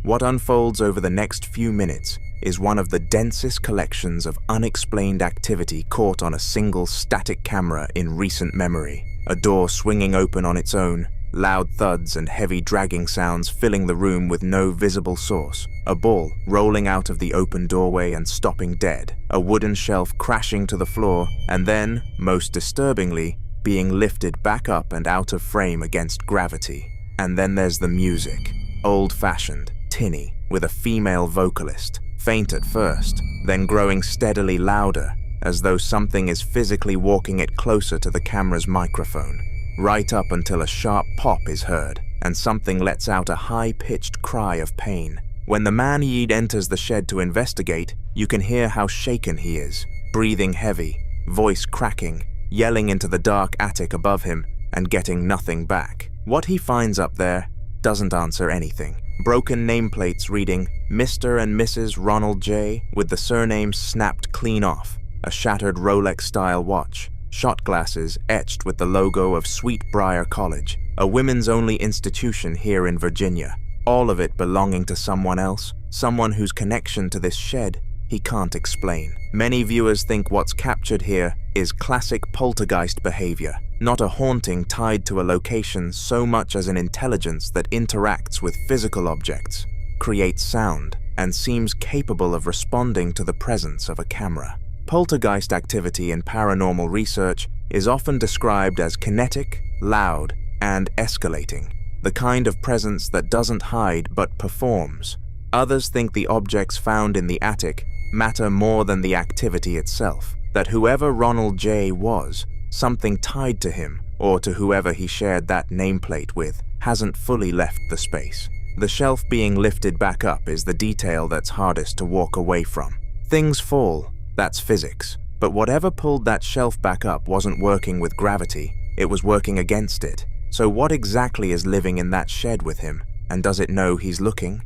What unfolds over the next few minutes is one of the densest collections of unexplained activity caught on a single static camera in recent memory. A door swinging open on its own, loud thuds and heavy dragging sounds filling the room with no visible source. A ball rolling out of the open doorway and stopping dead. A wooden shelf crashing to the floor, and then, most disturbingly, being lifted back up and out of frame against gravity. And then there's the music. Old-fashioned, tinny, with a female vocalist. Faint at first, then growing steadily louder, as though something is physically walking it closer to the camera's microphone. Right up until a sharp pop is heard, and something lets out a high-pitched cry of pain. When the man-eat enters the shed to investigate, you can hear how shaken he is, breathing heavy, voice cracking, yelling into the dark attic above him, and getting nothing back. What he finds up there doesn't answer anything. Broken nameplates reading Mr. and Mrs. Ronald J. with the surnames snapped clean off, a shattered Rolex-style watch, shot glasses etched with the logo of Sweetbriar College, a women's-only institution here in Virginia, all of it belonging to someone else, someone whose connection to this shed he can't explain. Many viewers think what's captured here is classic poltergeist behavior, not a haunting tied to a location so much as an intelligence that interacts with physical objects, creates sound, and seems capable of responding to the presence of a camera. Poltergeist activity in paranormal research is often described as kinetic, loud, and escalating, the kind of presence that doesn't hide but performs. Others think the objects found in the attic matter more than the activity itself, that whoever Ronald J. was, something tied to him or to whoever he shared that nameplate with, hasn't fully left the space. The shelf being lifted back up is the detail that's hardest to walk away from. Things fall, that's physics, but whatever pulled that shelf back up wasn't working with gravity, it was working against it. So what exactly is living in that shed with him, and does it know he's looking?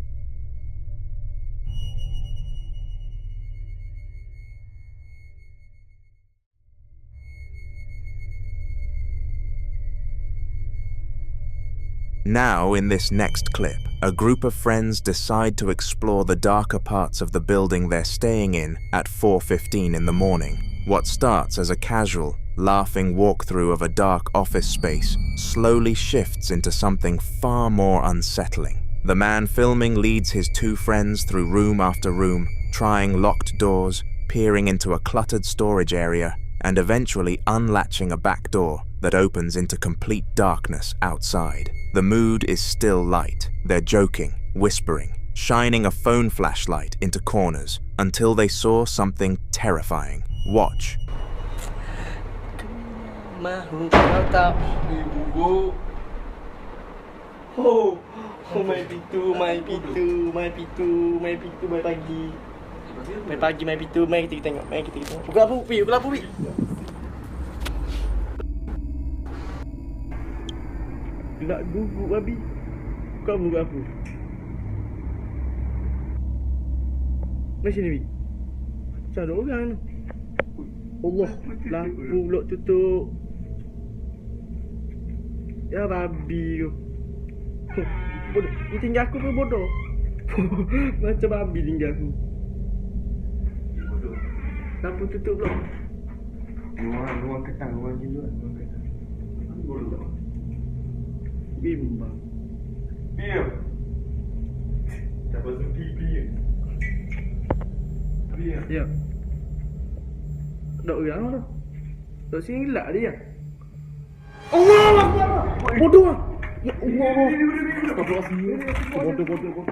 Now, in this next clip, a group of friends decide to explore the darker parts of the building they're staying in at 4:15 in the morning. What starts as a casual, laughing walkthrough of a dark office space slowly shifts into something far more unsettling. The man filming leads his two friends through room after room, trying locked doors, peering into a cluttered storage area, and eventually unlatching a back door that opens into complete darkness outside. The mood is still light. They're joking, whispering, shining a phone flashlight into corners until they saw something terrifying. Watch. Oh, my pitu, my pitu, my pitu, my pitu, my pagi. My pagi, my pitu, mari kita tengok, mari kita tengok. Pukul apa, Pi? Pukul apa, Pi? Nak guguk, babi. Kau buka apa? Macam ni, Pi? Macam ada orang tu. Allah, lampu pulak tutup. Ya, babi tu. Bodoh, ni tinggal aku ke bodoh? Macam babi tinggal aku. Lampu tutup pula. Ruang ketang, ruang jiwa. Bodoh. Bimbang. Biar. Tak pasal pipi. Biar. Ya. Dok orang tu. Dok sini gelak dia. Allah Akbar. Bodoh. Ya Allah. Bodoh.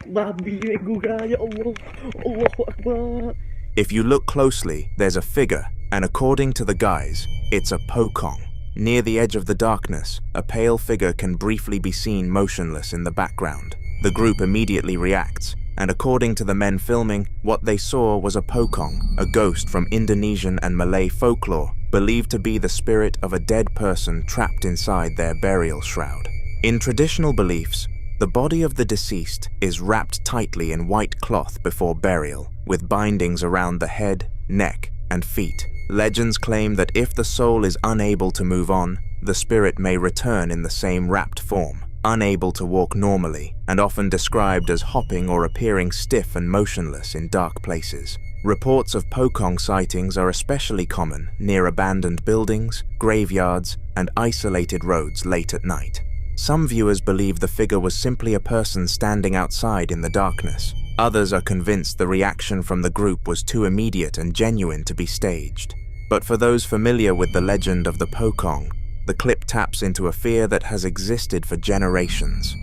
Babi gugah ya Allah. Allahu Akbar. If you look closely, there's a figure, and according to the guys, it's a pokong. Near the edge of the darkness, a pale figure can briefly be seen motionless in the background. The group immediately reacts, and according to the men filming, what they saw was a pokong, a ghost from Indonesian and Malay folklore, believed to be the spirit of a dead person trapped inside their burial shroud. In traditional beliefs, the body of the deceased is wrapped tightly in white cloth before burial, with bindings around the head, neck, and feet. Legends claim that if the soul is unable to move on, the spirit may return in the same wrapped form. unable to walk normally and often described as hopping or appearing stiff and motionless in dark places. Reports of Pocong sightings are especially common near abandoned buildings, graveyards, and isolated roads late at night. Some viewers believe the figure was simply a person standing outside in the darkness. Others are convinced the reaction from the group was too immediate and genuine to be staged. But for those familiar with the legend of the Pocong, the clip taps into a fear that has existed for generations.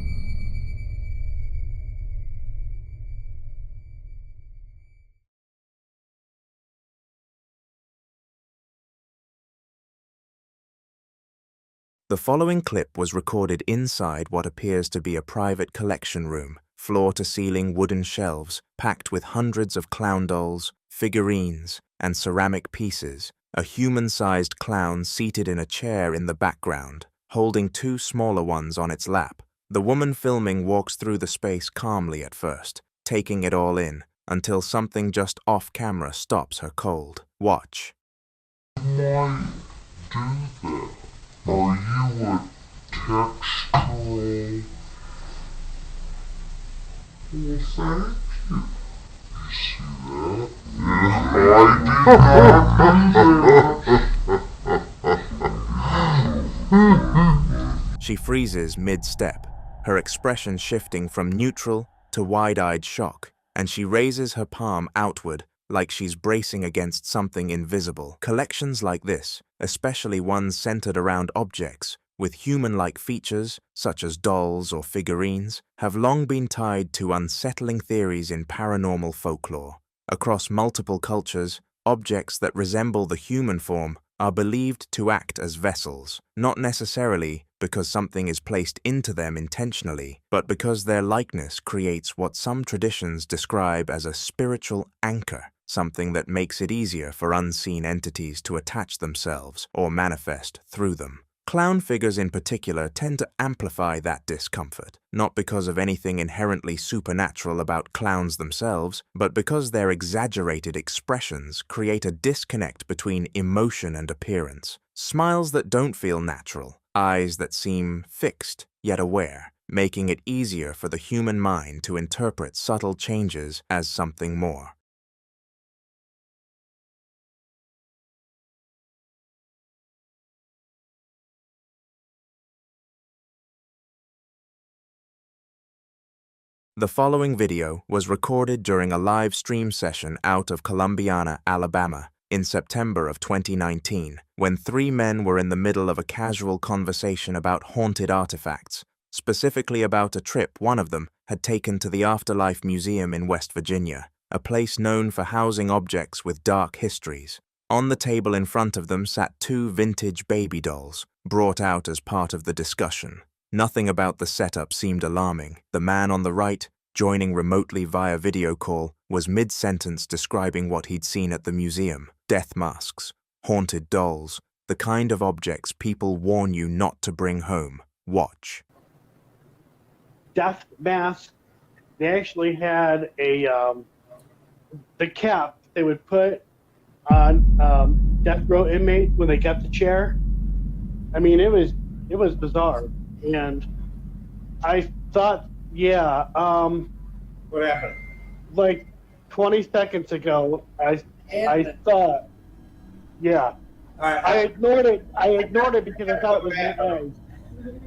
The following clip was recorded inside what appears to be a private collection room, floor-to-ceiling wooden shelves packed with hundreds of clown dolls, figurines, and ceramic pieces, a human-sized clown seated in a chair in the background, holding two smaller ones on its lap. The woman filming walks through the space calmly at first, taking it all in, until something just off-camera stops her cold. Watch. Might do that. Are you a textual? Well, thank you. You see that? She freezes mid-step, her expression shifting from neutral to wide-eyed shock, and she raises her palm outward like she's bracing against something invisible. Collections like this, especially ones centered around objects with human-like features, such as dolls or figurines, have long been tied to unsettling theories in paranormal folklore. Across multiple cultures, objects that resemble the human form are believed to act as vessels, not necessarily because something is placed into them intentionally, but because their likeness creates what some traditions describe as a spiritual anchor, something that makes it easier for unseen entities to attach themselves or manifest through them. Clown figures in particular tend to amplify that discomfort, not because of anything inherently supernatural about clowns themselves, but because their exaggerated expressions create a disconnect between emotion and appearance. Smiles that don't feel natural, eyes that seem fixed yet aware, making it easier for the human mind to interpret subtle changes as something more. The following video was recorded during a live stream session out of Columbiana, Alabama, in September of 2019, when three men were in the middle of a casual conversation about haunted artifacts, specifically about a trip one of them had taken to the Afterlife Museum in West Virginia, a place known for housing objects with dark histories. On the table in front of them sat two vintage baby dolls, brought out as part of the discussion. Nothing about the setup seemed alarming. The man on the right, joining remotely via video call, was mid-sentence describing what he'd seen at the museum. Death masks, haunted dolls, the kind of objects people warn you not to bring home. Watch. Death mask. They actually had the cap they would put on death row inmate when they got the chair. I mean, it was bizarre. And I thought, yeah. What happened? Like 20 seconds ago, I thought, yeah. I ignored it. Because I thought it was my eyes.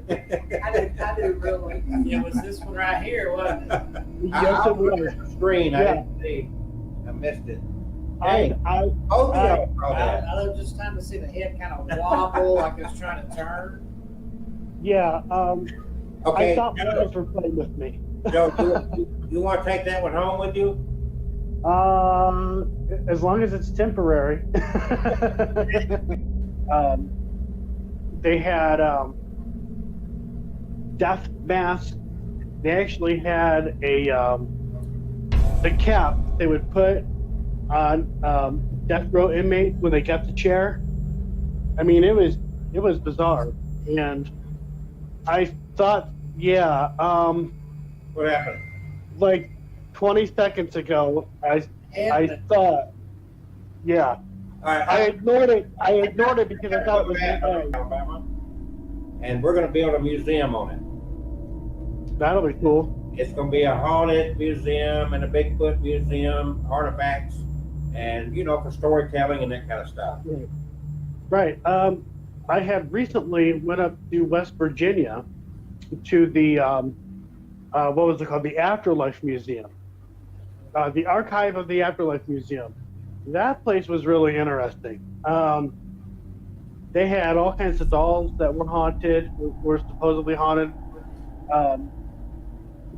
I didn't really. It was this one right here, wasn't it? Yes, it was. Screen, I didn't see. I missed it. Hey, I was just trying to see the head kind of wobble like it was trying to turn. Yeah, okay. I thought my eyes were playing with me. Joe, you want to take that one home with you? As long as it's temporary. They had death mask. They actually had the cap they would put on death row inmate when they got the chair. I mean, it was bizarre. And I thought, yeah. What happened? Like 20 seconds ago, I thought, yeah. I ignored it because I thought it was my eyes. And we're going to build a museum on it. That'll be cool. It's going to be a haunted museum and a Bigfoot museum, artifacts, and, you know, for storytelling and that kind of stuff. Right. I had recently went up to West Virginia to the, what was it called? The Afterlife Museum. The Archive of the Afterlife Museum. That place was really interesting. They had all kinds of dolls that were haunted, were supposedly haunted.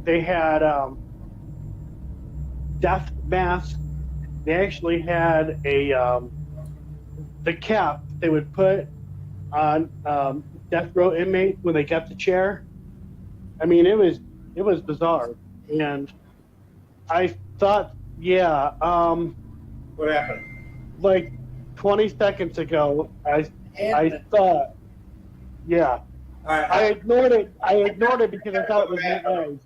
They had death masks. They actually had a the cap they would put on death row inmates when they got the chair. I mean, it was bizarre, and I thought, yeah. What happened? Like 20 seconds ago, I thought, yeah. I ignored it. I ignored it because I thought it was my eyes.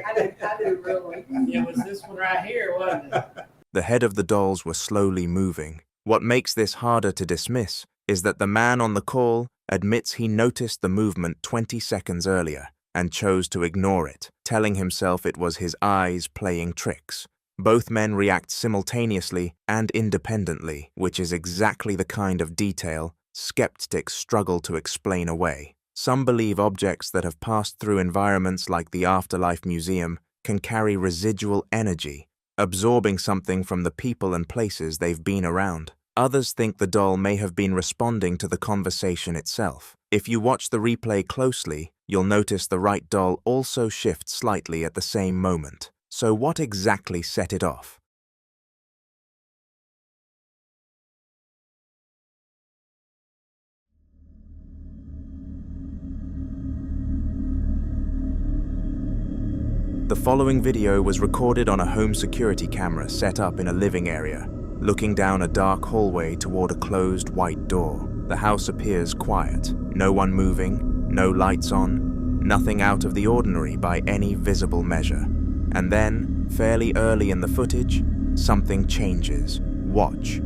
I didn't really. It was this one right here, wasn't it? The head of the dolls were slowly moving. What makes this harder to dismiss is that the man on the call admits he noticed the movement 20 seconds earlier and chose to ignore it, telling himself it was his eyes playing tricks. Both men react simultaneously and independently, which is exactly the kind of detail skeptics struggle to explain away. Some believe objects that have passed through environments like the Afterlife Museum can carry residual energy, absorbing something from the people and places they've been around. Others think the doll may have been responding to the conversation itself. If you watch the replay closely, you'll notice the right doll also shifts slightly at the same moment. So what exactly set it off? The following video was recorded on a home security camera set up in a living area, looking down a dark hallway toward a closed white door. The house appears quiet, no one moving, no lights on, nothing out of the ordinary by any visible measure. And then, fairly early in the footage, something changes. Watch.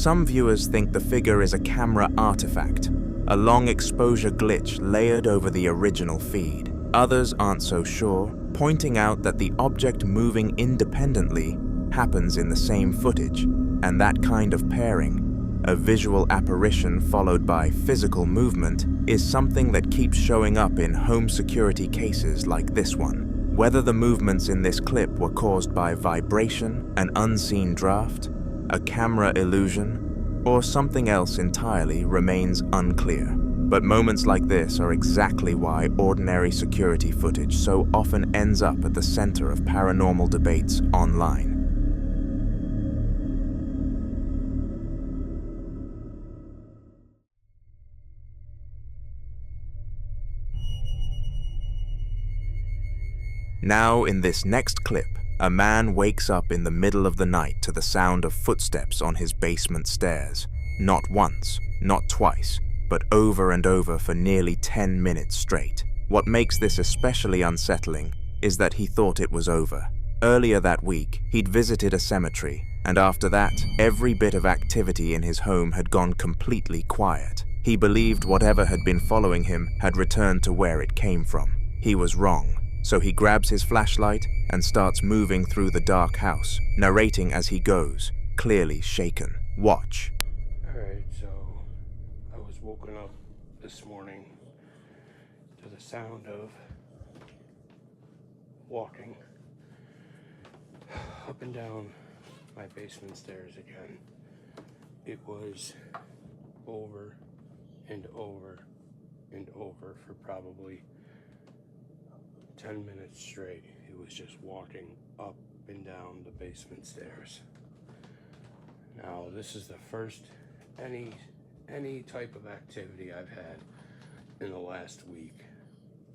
Some viewers think the figure is a camera artifact, a long exposure glitch layered over the original feed. Others aren't so sure, pointing out that the object moving independently happens in the same footage, and that kind of pairing, a visual apparition followed by physical movement, is something that keeps showing up in home security cases like this one. Whether the movements in this clip were caused by vibration, an unseen draft, a camera illusion, or something else entirely remains unclear. But moments like this are exactly why ordinary security footage so often ends up at the center of paranormal debates online. Now, in this next clip, a man wakes up in the middle of the night to the sound of footsteps on his basement stairs. Not once, not twice, but over and over for nearly 10 minutes straight. What makes this especially unsettling is that he thought it was over. Earlier that week, he'd visited a cemetery, and after that, every bit of activity in his home had gone completely quiet. He believed whatever had been following him had returned to where it came from. He was wrong. So he grabs his flashlight and starts moving through the dark house, narrating as he goes, clearly shaken. Watch. Alright, so I was woken up this morning to the sound of walking up and down my basement stairs again. It was over and over and over for probably 10 minutes straight. He was just walking up and down the basement stairs. Now, this is the first any type of activity I've had in the last week.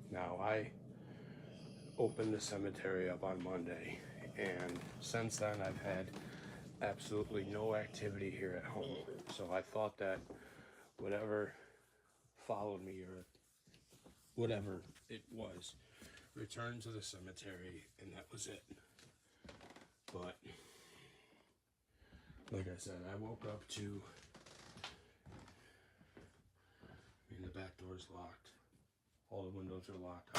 Now, I opened the cemetery up on Monday, and since then I've had absolutely no activity here at home. So I thought that whatever followed me, or whatever it was, returned to the cemetery, and that was it. But like I said, I woke up to, the back door's locked, all the windows are locked.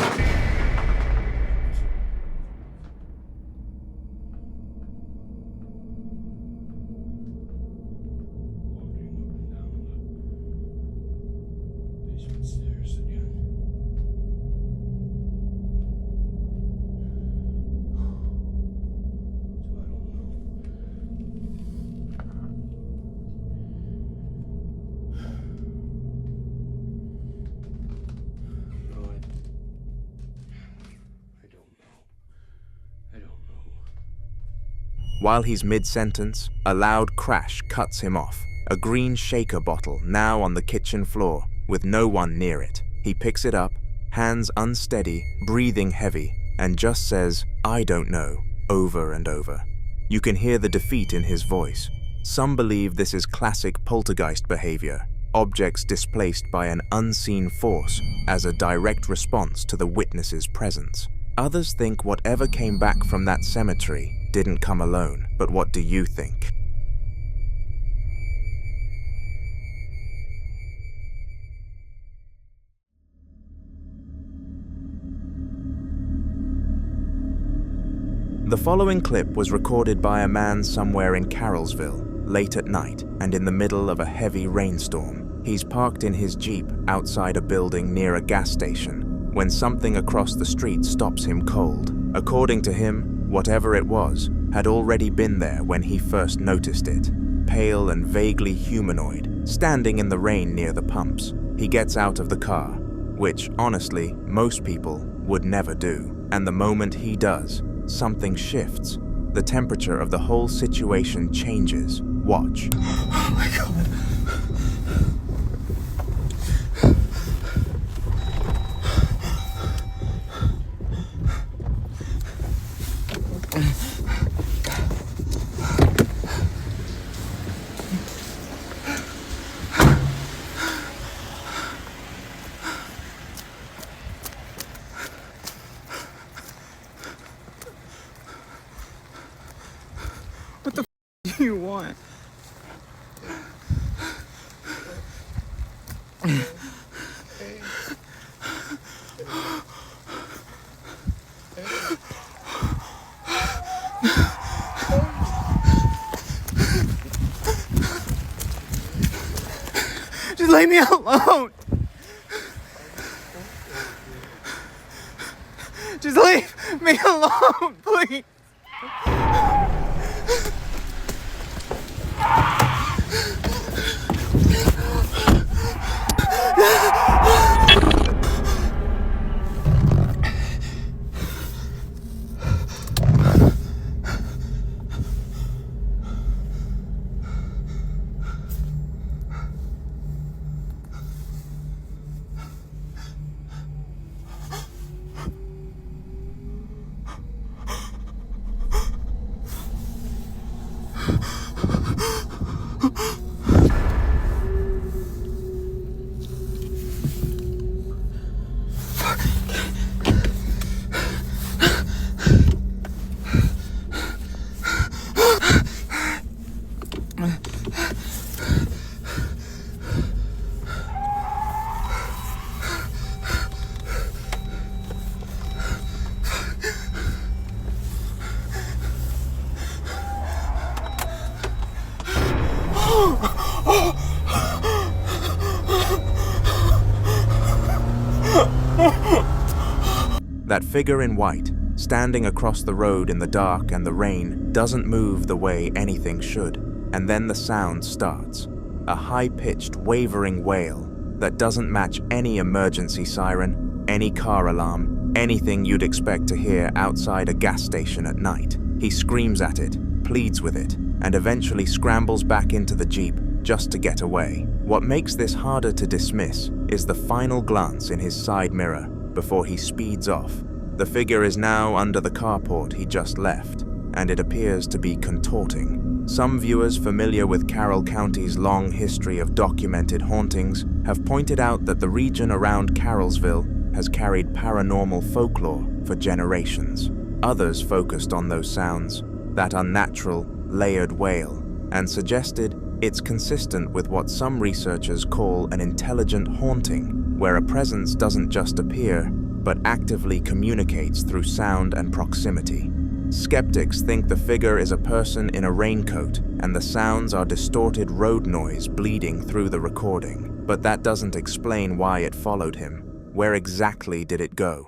While he's mid-sentence, a loud crash cuts him off. A green shaker bottle now on the kitchen floor, with no one near it. He picks it up, hands unsteady, breathing heavy, and just says, "I don't know," over and over. You can hear the defeat in his voice. Some believe this is classic poltergeist behavior, objects displaced by an unseen force as a direct response to the witness's presence. Others think whatever came back from that cemetery didn't come alone, but what do you think? The following clip was recorded by a man somewhere in Carrollsville, late at night and in the middle of a heavy rainstorm. He's parked in his Jeep outside a building near a gas station when something across the street stops him cold. According to him, whatever it was had already been there when he first noticed it. Pale and vaguely humanoid, standing in the rain near the pumps. He gets out of the car, which, honestly, most people would never do. And the moment he does, something shifts. The temperature of the whole situation changes. Watch. Oh my God. What the do you want? Just leave me alone. Just leave me alone, please. That figure in white, standing across the road in the dark and the rain, doesn't move the way anything should. And then the sound starts. A high-pitched, wavering wail that doesn't match any emergency siren, any car alarm, anything you'd expect to hear outside a gas station at night. He screams at it, pleads with it, and eventually scrambles back into the Jeep just to get away. What makes this harder to dismiss is the final glance in his side mirror before he speeds off. The figure is now under the carport he just left, and it appears to be contorting. Some viewers familiar with Carroll County's long history of documented hauntings have pointed out that the region around Carrollsville has carried paranormal folklore for generations. Others focused on those sounds, that unnatural, layered wail, and suggested it's consistent with what some researchers call an intelligent haunting, where a presence doesn't just appear, but actively communicates through sound and proximity. Skeptics think the figure is a person in a raincoat, and the sounds are distorted road noise bleeding through the recording. But that doesn't explain why it followed him. Where exactly did it go?